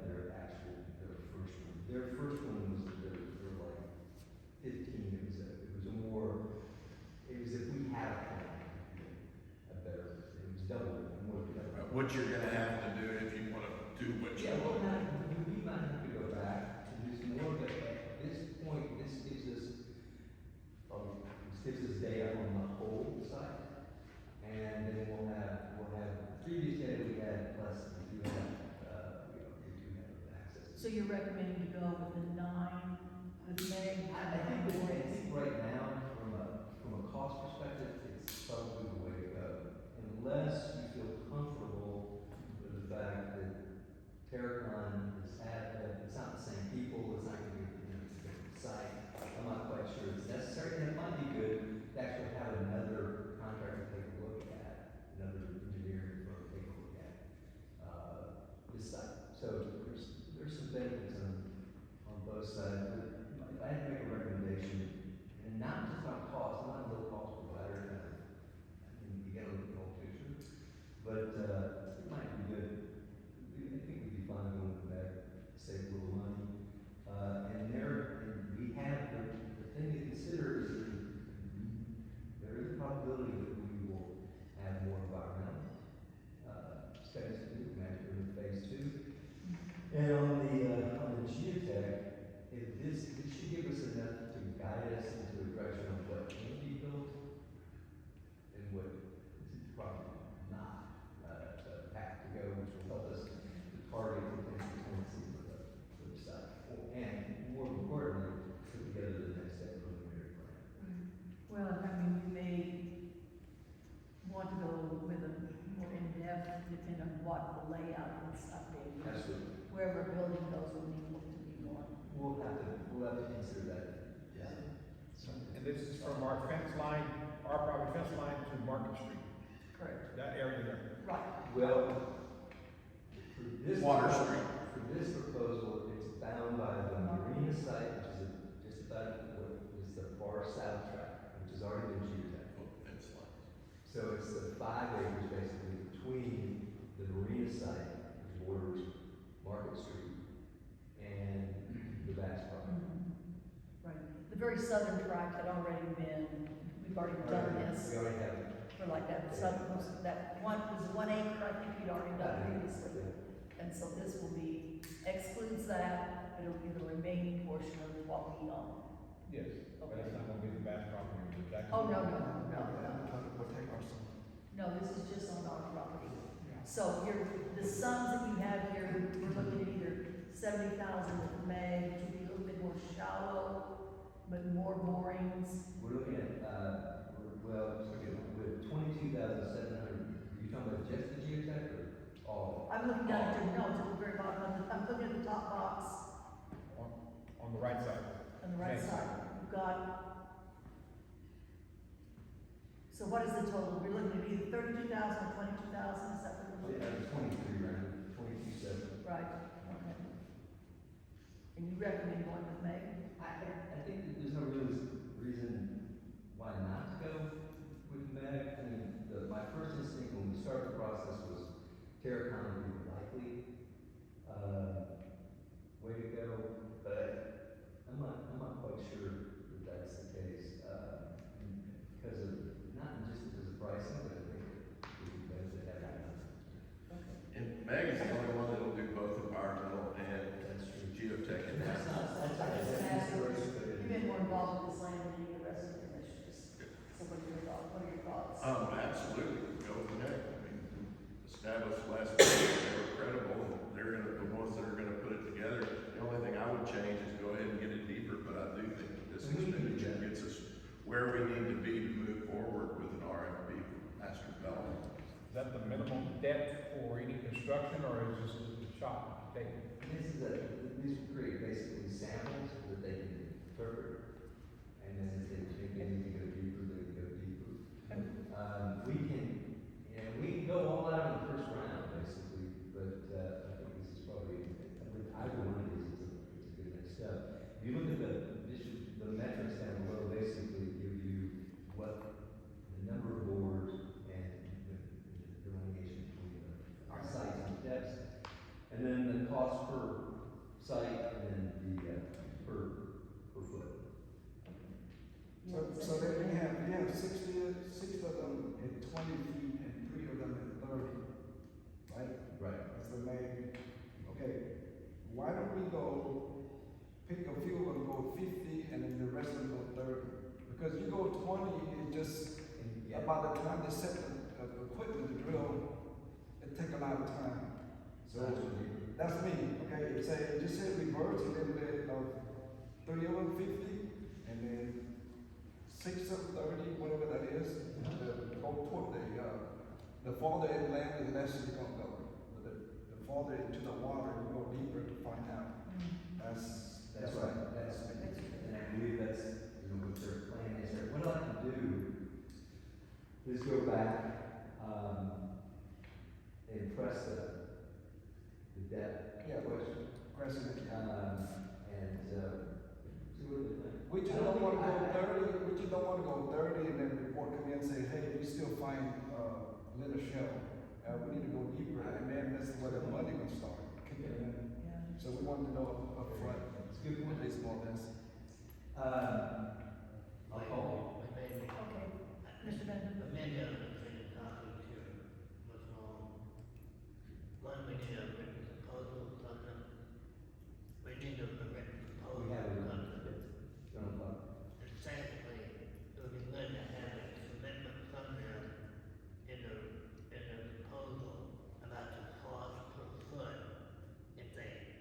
their actual, their first one. Their first one was, they were like 15, it was if we had a plan, a better, it was double, more than double. What you're gonna have to do if you wanna do what you Yeah, well, want. now, we might have to go back and do some more, but at this point, this gives us data on the whole site. And then we'll have previous data we had, plus we do have access. So you're recommending to go with the 9, with Meg? I think right now, from a cost perspective, it's probably the way to go. Unless you feel comfortable with the fact that Terracon it's not the same people, it's not gonna be, it's a different site. I'm not quite sure it's necessary, and it might be good to actually have another contractor take a look at, another engineering firm take a look at, this site. So there's some benefits on both sides, but if I had to make a recommendation, and not just on cost, I'm not a low cost provider, I mean, you gotta look at the whole picture, but, it might be good. I think we'd be fine going with that, save a little money. And we have, the thing to consider is that there is a probability that we will have more environmental, studies to do, imagine in phase 2. And on the geotech, if this should give us enough to guide us into a direction of what can be built and what is probably not, the path to go, which will help us to target potentially we'll have to consider that. Yeah. And this is from our fence line, our property fence line to Market Street, Correct. that area there. Right. Well, for this. Water Street. For this proposal, it's bound by the marina site, which is just about what is the far south track, which has already been geoteched. Fence lines. So it's the 5 acres basically between the marina site, which borders Market Street, and the Bass property. Right. The very southern tract had already been, we've already done this. We already have it. For like that southern, that one, was it 1 acre, I think you'd already done previously. And so this will be, excludes that, it'll be the remaining portion of what we own. Yes, but it's not gonna be the Bass property, or the Jackson. Oh, no. No, this is just on our property. So here, the sums that you have here, we're looking at either 70,000 with Meg, which would be a little bit more shallow, but more borings. We're looking at, with 22,700, are you talking about just the geotech or all? I'm looking down to, no, to the very bottom, I'm looking at the top box On the right side. on the right Next. side. We've got, so what is the total? We're looking at either 32,000 or 22,000, is that what we're looking at? 23, right? 22.7. Right, okay. And you recommend going with Meg? I think that there's no reason why not to go with Meg. I mean, my first instinct when we started the process was Terracon would be the likely way to go, but I'm not quite sure that that's the case because of not just because of pricing, but I think it benefit having. And Meg is the only one that will do both environmental and That's true. geotech. And that's You've been more involved with this land than any of the rest of the commissioners. So what are your thoughts? What are your thoughts? Absolutely, go with Meg. I mean, established last week, they were credible, and they're the ones that are gonna put it together. The only thing I would change is go ahead and get it deeper, but I do think that this expenditure gets us where we need to be to move forward with an RFP master development. Is that the minimum depth for any construction, or is this a shot to take? These will create basically samples that they can interpret, and then if they think they need to go deeper, they can go deeper. We can go all out in the first round, basically, but I think this is probably, with either one of these, it's a good next step. If you look at the metrics down below, basically give you what the number of boards and the delineation between the sites and depths, and then the cost per site, and then the per foot. So then we have 6 of them at 20 feet and 3 of them at 30, right? Right. That's the main, okay. Why don't we pick a few of them, go 50, and then the rest of them go 30? Because you go 20, it just, about the time they set the equipment to drill, it take a lot of time. So that's me, okay? Just say reverse a little bit of 3 of them 50, and then 6 of 30, whatever that is. Go toward the farther inland, the less you're gonna go. But the farther into the water, you go deeper to find out. That's right. And I believe that's, what their plan is there. What I'd like to do is go back, and press the depth question. Pressing it. And, see what we think. We just don't wanna go 30, and then report come in and say, hey, we still find, little shell. We need to go deeper, and then that's where the money will start kicking in. Yeah. So we want to know up front. It's a good point. At least more or less. I'll call. Okay. Mr. Bennett? Amanda, I'm talking to what's wrong. One, we need a written proposal from them. We need a written proposal We have from it. them. Don't And secondly, it would be good to have a commitment from them in the proposal about the cost per foot if they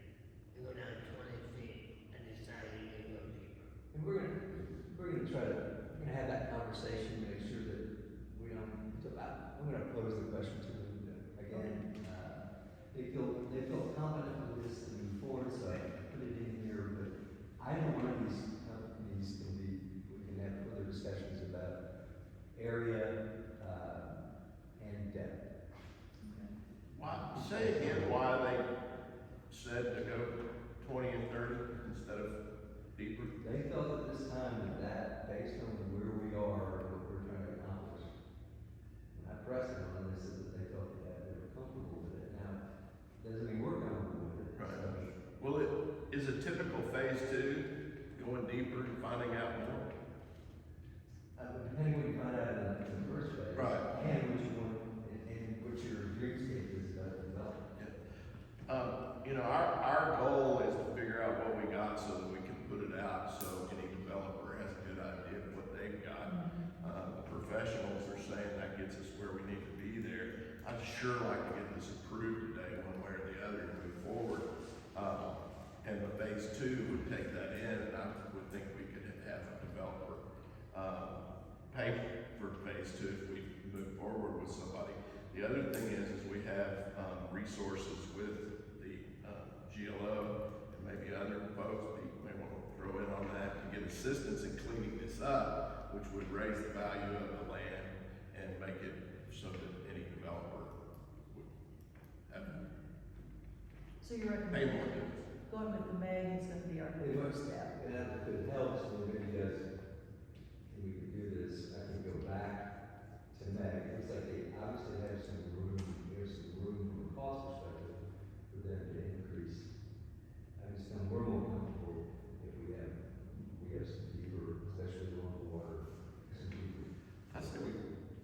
go down 20 feet and decide they need to go deeper. And we're gonna have that conversation, make sure that we don't said to go 20 and 30 instead of deeper? They felt at this time that based on where we are and what we're trying to accomplish, when I pressed them on this, they said that they felt that they were comfortable with it. Now, doesn't mean we're comfortable with it. Right. So, Well, is a typical phase two going deeper and finding out more? depending what you find out in the first place. Right. And what you want, and what your dreamscape is about development. You know, our goal is to figure out what we got so that we can put it out so any developer has a good idea of what they've got. The professionals are saying that gets us where we need to be there. I'd sure like to get this approved today, one way or the other, and move forward. And the phase two would take that in, and I would think we could have a developer pay for phase two if we move forward with somebody. The other thing is we have resources with the GLO and maybe other folks that you may want to throw in on that to get assistance in cleaning this up, which would raise the value of the land and make it so that any developer would have So you pay recommend more to it. going with the Meg is gonna be our first step? And if it helps, then maybe you guys, we could do this, I can go back to Meg. It looks like they obviously have some room, there's some room from a cost perspective for them to increase. I just know we're more comfortable if we have some deeper, especially along the water, some deeper. I say we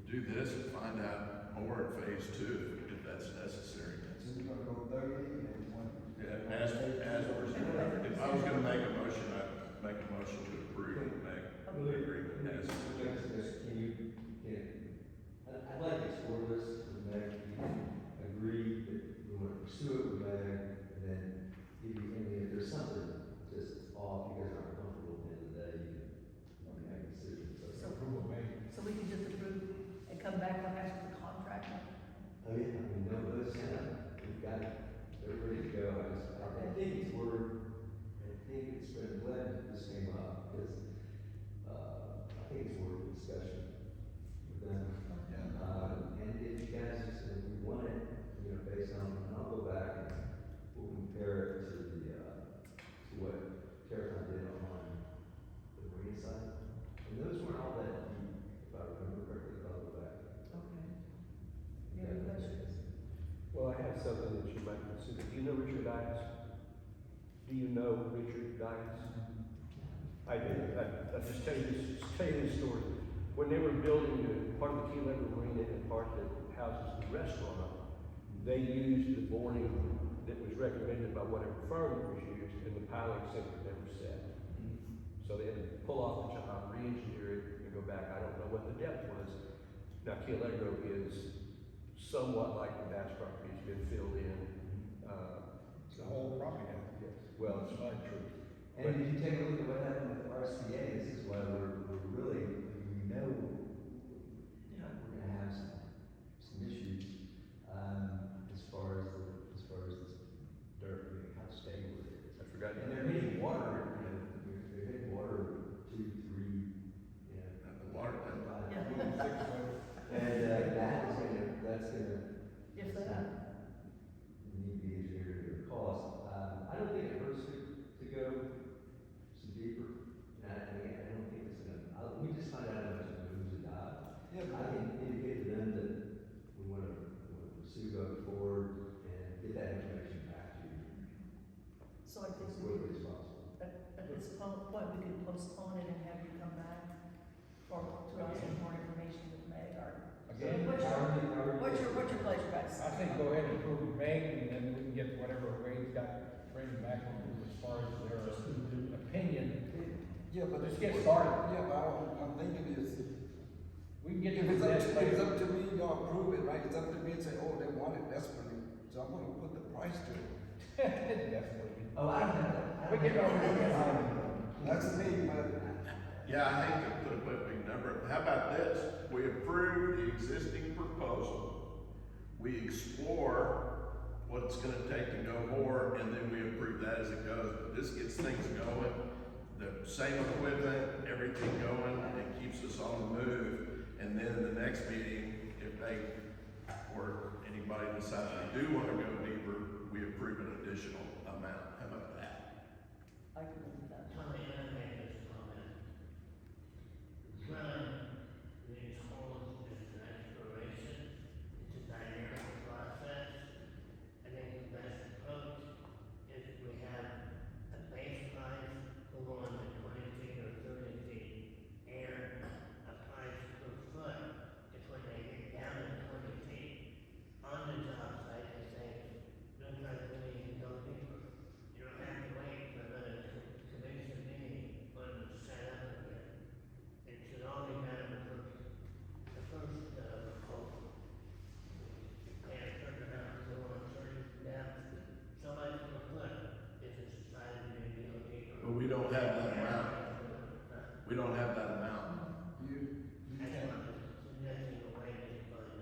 do this and find out more in phase two if that's necessary. So you're gonna go 30 and 20. Yeah, as we're, if I was gonna make a motion, I'd make a motion to approve the agreement as. Can you, I'd like to explore this with Meg, you can agree that we want to pursue it with Meg, and then if you, if there's something just off, you guys aren't comfortable at the end of the day, you can make a decision. So we can just approve and come back when after the contract? Oh, yeah, I mean, no, those, we've got it, they're ready to go, I think it's worth, I think it's been glad that this came up, because, I think it's worth a discussion with them. And if you guys, if we want it, you know, based on, and I'll go back and we'll compare it to the, to what Terracon did on the marine side. And those weren't all that deep, if I remember correctly, I'll go back. Okay. Any other questions? Well, I have something that you might consider. Do you know Richard Dykes? Do you know Richard Dykes? I do. I'll just tell you this story. When they were building the part of the Key Largo Marina and part that houses the restaurant, they used the boarding that was recommended by whatever firm it was used, and the piling center never set. So they had to pull off the job, re-engineer it, and go back. I don't know what the depth was. Now, Key Largo is somewhat like the Bass property, it's been filled in. The whole property. Yes, well, it's not true. And if you take a look at what happened with RCA, this is why we're really, we know, you know, we're gonna have some issues, as far as this dirt, being how stable it is. I forgot. And they're hitting water, you know, they're hitting water 2, 3, you know. At the water tank. 5, Yeah. And, that's gonna. If that. Need to be engineered at a cost. I don't think it hurts to go some deeper. And I don't think it's gonna, we just find out how much it moves and dies. Yeah, I can indicate to them that we wanna pursue going forward and get that information back to you So I think as we quickly could, as possible. at this point, we could postpone it and have you come back for, to us with more information with Meg, or. Again, What's your pleasure, guys? I think go ahead and approve Meg, and then we can get whatever Wade's got, bring it back as far as their opinion. Yeah, but Let's get started. Yeah, but I'm thinking is, We can get if to it's the up next to, if it's place. up to me, y'all approve it, right? It's up to me and say, oh, they want it desperately, so I'm gonna put the price to it. Definitely. Oh, I don't have We get over That's me, but Yeah, I hate to put a big number. How about this? We approve the existing proposal. We explore what it's gonna take to go more, and then we approve that as it goes. But this gets things going, the same equipment, everything going, and it keeps us on the move. And then the next meeting, if they, or anybody decides they do wanna go deeper, we approve an additional amount. we don't have that amount. We don't have that amount. You can.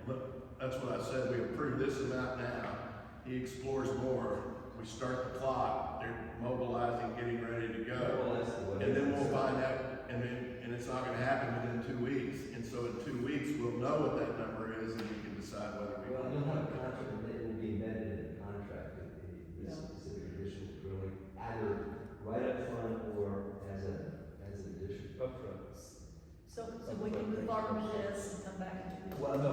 Look, that's what I said, we approve this amount now, he explores more, we start the clock, they're mobilizing, getting ready to go. And then we'll find out, and it's not gonna happen within 2 weeks, and so in 2 weeks, we'll know what that number is, and we can decide whether we Well, want you'll to. have a contract, and it will be embedded in the contract, the specific additional drilling, either right up front or as an addition. Upfront. So we can move forward with this and come back in 2 weeks. Well, no,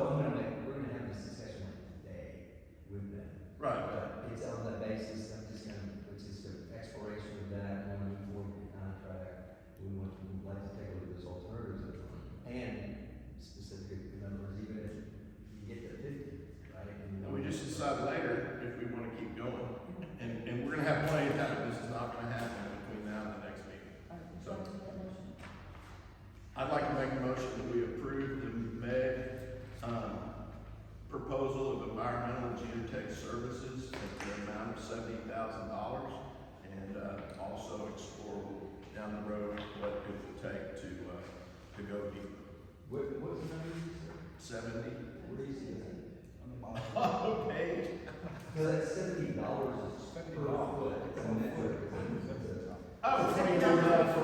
we're gonna have this discussion today with them. Right. But it's on that basis, I'm just gonna, it's just an exploration of that, we want to move forward with the contract, we'd like to take a look at those alternatives up front, and specific numbers, even if you get to 50, right? And we just decide later if we wanna keep going, and we're gonna have plenty of time, this is not gonna happen between now and the next meeting. All right, So, so make that motion. I'd like to make a motion that we approve the MEG, proposal of environmental geotech services at the amount of $70,000, and, also explore down the road what it will take to go deeper. What's the number you said? 70? Where do you see that? Oh, page. Because that's $70 per foot, it's a metric. Oh, $22,000 for,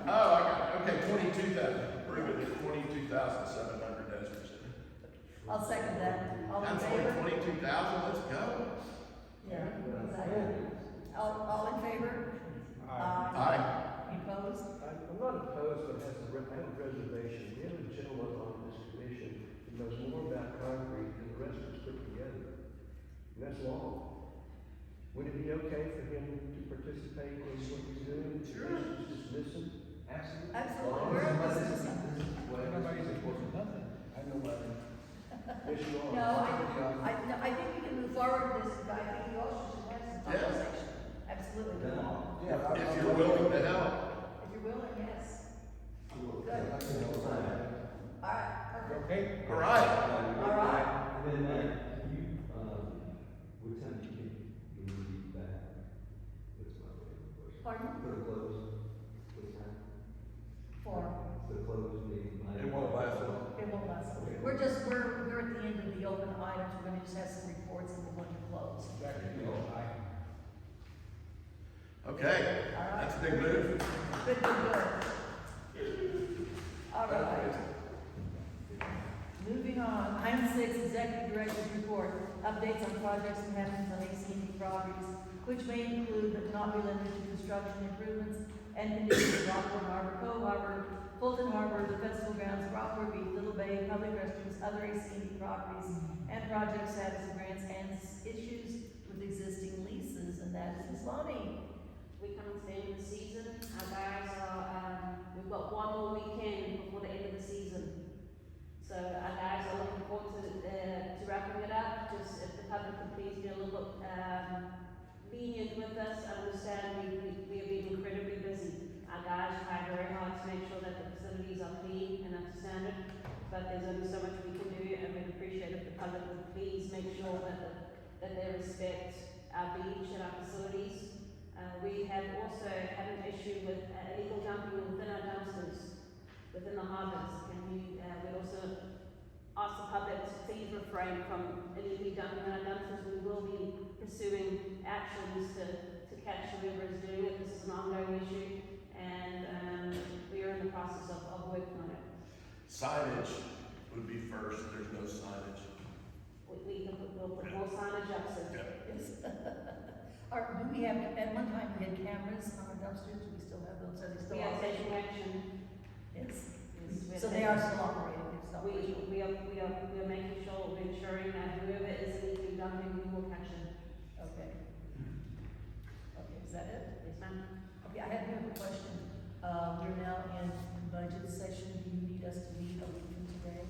oh, I got it, okay, 22,000, approve it at 22,700 as presented. I'll second that. All in That's favor? 22,000, let's go. Yeah, exactly. All in favor? Aye. You opposed? I'm not opposed, but I have a reservation. We have a gentleman on this commission who knows more about concrete than the rest of us put together. And that's long. Would it be okay for him to participate in what he's doing? Sure. Just listen? Absolutely. Absolutely. We're in this. Nobody's important, nothing. I know nothing. Yes, you are. No, I think we can move forward with this, but I think you also should have some Yes. conversation. Absolutely. Yeah, If you're willing to help. If you're willing, yes. Good. All right, perfect. Okay? All right. All right. And then, what time do you think you will be back? That's my favorite question. Pardon? For the close, what time? For, The close meeting. It won't last long. it won't last. We're at the end of the open items. We're gonna just have some reports and we're going to close. Okay, that's a big move. Good. All right. Moving on, item 6, Executive Director's Report, updates on projects and happenings on ACND properties, which may include but not be limited to construction improvements and conditions of Rockport Harbor, Cove Harbor, Fulton Harbor, the festival grounds, Rockport Beach, Little Bay, public restrooms, other ACND properties, and project status of grants and issues with existing leases, and that is Ms. Lonnie. We come to the end of the season, our guys are, we've got one more weekend before the end of the season. So our guys are looking forward to wrapping it up, just if the public could please be a little bit, lenient with us, understand we have been incredibly busy. Our guys try very hard to make sure that the facilities are clean and up to standard, but there's only so much we can do, and we'd appreciate if the public would please make sure that they respect our beach and our facilities. We have also had an issue with illegal dumping within our dumpsters, within the harbours. We also ask the public to please refrain from illegally dumping in our dumpsters. We will be pursuing actions to catch whoever is doing it. This is an ongoing issue, and we are in the process of working on it. Signage would be first, there's no signage. We'll put more signage up, so. Yes. Do we have, at one time, we had cameras on our dumpsters, do we still have those, are they still We are operating? taking action. Yes. Yes, So they are still operating, it's not. We are making sure, we're ensuring that whoever is illegally dumping, we will catch them. Okay. Okay, is that it? Yes, ma'am. Okay, I have a question. We're now in budget session, do you need us to meet a week from today?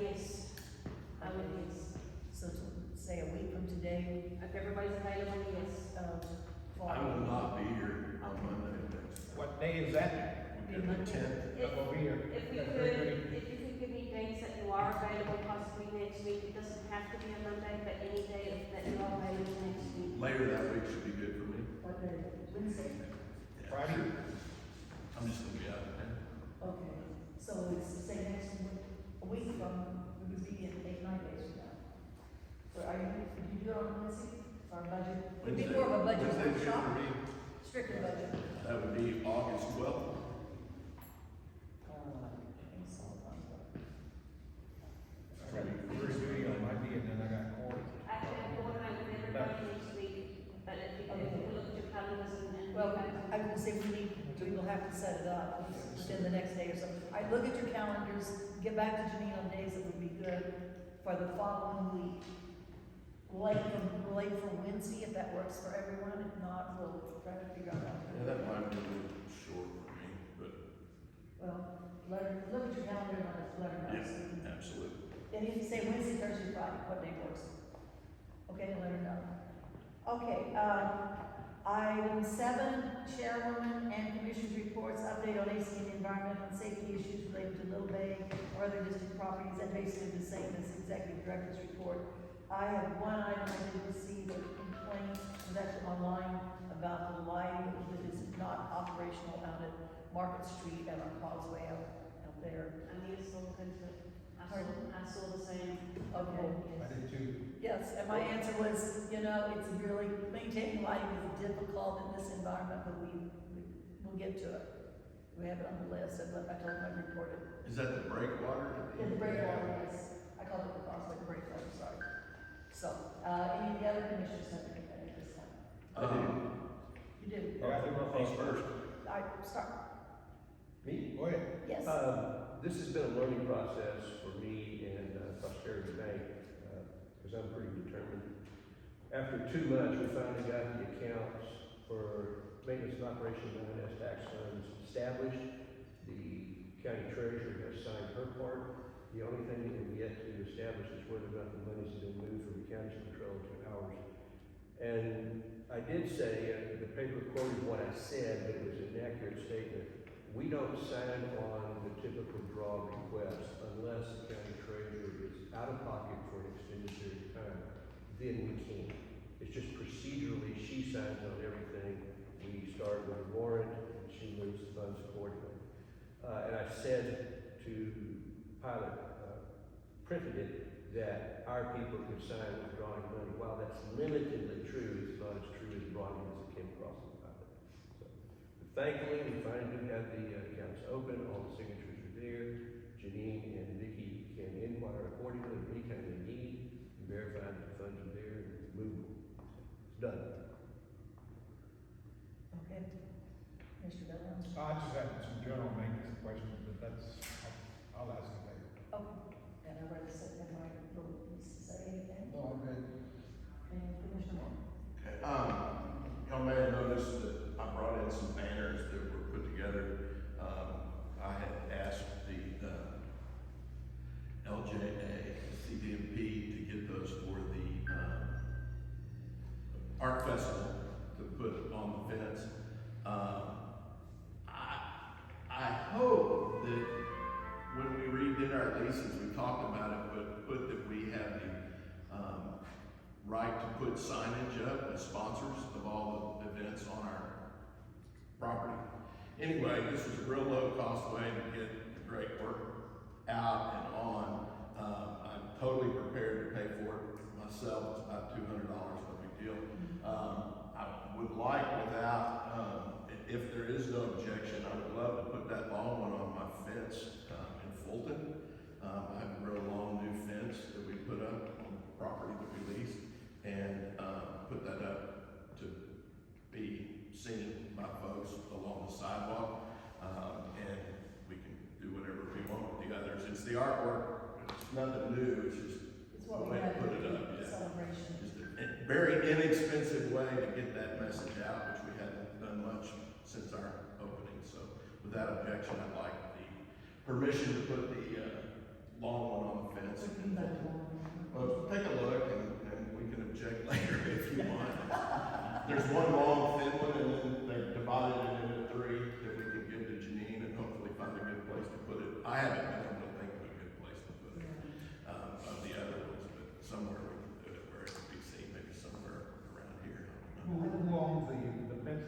Yes. I would, yes. So to say a week from today, If everybody's available, yes. for. I will not be here on Monday next. What day is that? We'll get the 10th. If, Over here. if you That's could, very good. if you could give me dates that you are available possibly next week, it doesn't have to be a Monday, but any day that you are available next week. Later that week should be good for me. What day? Wednesday? Friday? I'm just gonna be out of there. Okay, so it's, say, next week, a week from, it would be in 8, 9 days from now. So are you, did you do it on Wednesday, or budget? It'd be more of a budget Wednesday would be workshop, for me. strictly budget. That would be August 12th. First duty on Monday and then I got court. I can coordinate with everybody next week, but if you look at your calendars and. Well, I would say we will have to set it up within the next day or so. I look at your calendars, get back to Janine on days that would be good for the following week. Late for Wednesday, if that works for everyone, if not, we'll try to figure out how to do Yeah, it. that might be a little short for me, but Well, look at your calendar and let her know. yeah, So we can- absolutely. And if you say Wednesday, Thursday, Friday, what day works? Okay, let her know. Okay, item 7, chairwoman and commissioners reports, update on ACND environmental and safety issues related to Little Bay or other district properties, and basically the same as executive director's report. I have one item I did receive a complaint, it was actually online, about the light that is not operational out at Market Street and our causeway out there. I need to look into it. Pardon? I saw the same. Okay. I did too. Yes, and my answer was, you know, it's really, maintaining lighting is difficult in this environment, but we'll get to it. We have it on the list, and I told them I reported. Is that the breakwater? In the breakwater, yes, I called it the causeway breakwater, sorry. So, any of the other commissioners have anything at this time? You do? Yeah, I think we're Face first. I start. Me? Go ahead. Yes. This has been a learning process for me and Prosperity Bank, because I'm pretty determined. After 2 months, we finally got the accounts for maintenance and operation of INS tax funds established. The county treasurer has signed her part. The only thing that we've yet to establish is whether or not the money's been moved from the county's control to ours. And I did say, the paper quoted what I said, but it was an inaccurate statement. We don't sign on the typical draw request unless the county treasurer is out of pocket for an extended period of time. Then we can. It's just procedurally, she signs on everything. We start with a warrant, and she moves the funds accordingly. And I said to Pilot, printed it, that our people could sign withdrawing money. While that's limitedly true, it's not as true as volume as it came across in the pilot. So, thankfully, we finally do have the accounts open, all the signatures are there. Janine and Vicki can inquire accordingly, anytime they need, and verify that the funds are there and move them. It's done. Okay. Mr. Bellham? I just had some general maintenance questions, but I'll ask it later. Okay. And I read the second, my little piece to say anything? No, I'm good. And Commissioner Moore? Okay, y'all may have noticed that I brought in some banners that were put together. I had asked the LJA, CDMP to get those for the art festival to put on the fence. I hope that when we redid our leases, we talked about it, but put that we have the right to put signage up as sponsors of all the events on our property. Anyway, this was a real low-cost way to get the great work out and on. I'm totally prepared to pay for it myself. It's about $200, no big deal. I would like, if there is no objection, I would love to put that long one on my fence in Fulton. I have a real long new fence that we put up on the property that we lease, and put that up to be seen by folks along the sidewalk. And we can do whatever we want with the others. It's the artwork, it's nothing new, it's just It's the what we way to have put to it do, up, yeah. celebration. Just a very inexpensive way to get that message out, which we hadn't done much since our opening. So without objection, I'd like the permission to put the long one on the fence. What do you mean by the long one? Well, take a look and we can object later if you want. There's one long thin one, and then they've divided it into 3 that we can give to Janine and hopefully find a good place to put it. I haven't been able to think of a good place to put it, of the other ones, but somewhere we can do it where it can be seen, maybe somewhere around here. I don't know. Who owns the fence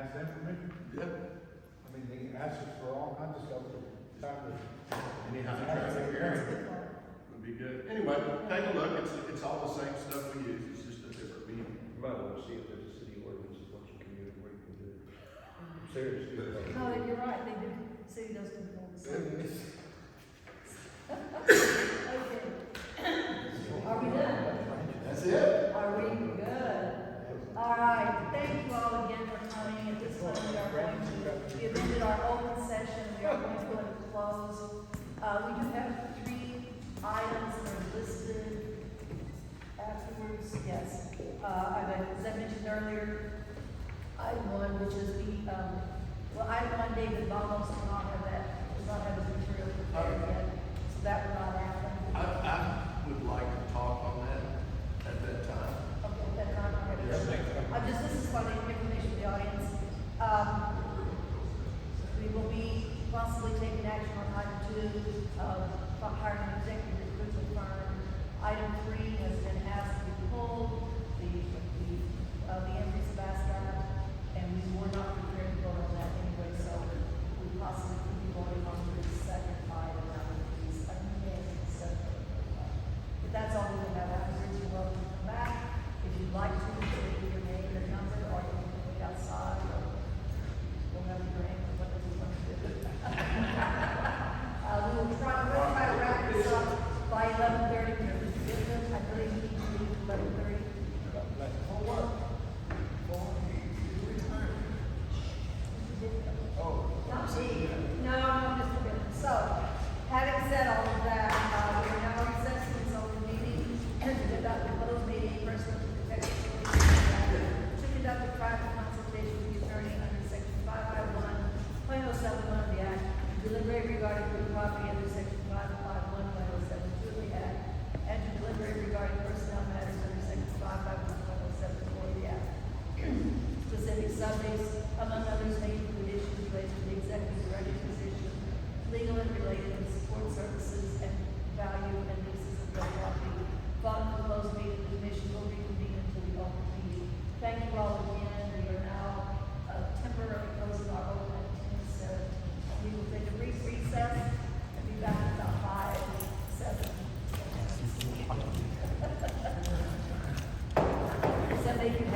ask them permission? Yeah. I mean, they can ask us for all kinds of stuff, but time to. Anyhow, traffic hearing would be good. Anyway, take a look, it's all the same stuff we use, it's just a different medium. You might want to see if there's a city ordinance in what you community where you can do it. Seriously. No, you're right, they do, city does control the city. Okay. Are we done? That's it. Are we good? All right, thank you all again for coming. At this time, we are going to, we have ended our open session, we are going to go into close. We do have 3 items that are listed afterwards, yes. As I mentioned earlier, item 1, which is the, item 1, David Bonos does not have his material prepared yet, so that will not happen. I would like to talk on that at that time. Okay, that's not, this is for the information of the audience. We will be possibly taking action on item 2, hiring an executive recruitment firm. Item 3 has been asked to be pulled, the entries of ASCAP, and we were not prepared to vote on that anyway, so we possibly could be voting on the second item out of these, but that's all we have. Afterwards, you're welcome to come back. If you'd like to, leave your name and number, or you can wait outside, or we'll have your name, or whatever you want to do. We'll try to wrap this up by 11:30, because it's business. I believe we need to leave 11:30. For work. Not me. No, just a minute. So, having said all of that, we are now recessing this open meeting to conduct a closed meeting pursuant to the Texas to conduct a private consultation with the attorney under section 551.071 of the Act, deliberate regarding real property under section 551.072 of the Act, and to deliberate regarding personnel matters under section 551.074 of the Act. Specific subjects, among others, may include issues related to the executive director position, legal and related and support services, and value and uses of real property. Following the closed meeting, the commission will reconvene into the open meeting. Thank you all again. We are now temporarily closing our open at 10:07. We will take a brief recess and be back at about 5:07. So they can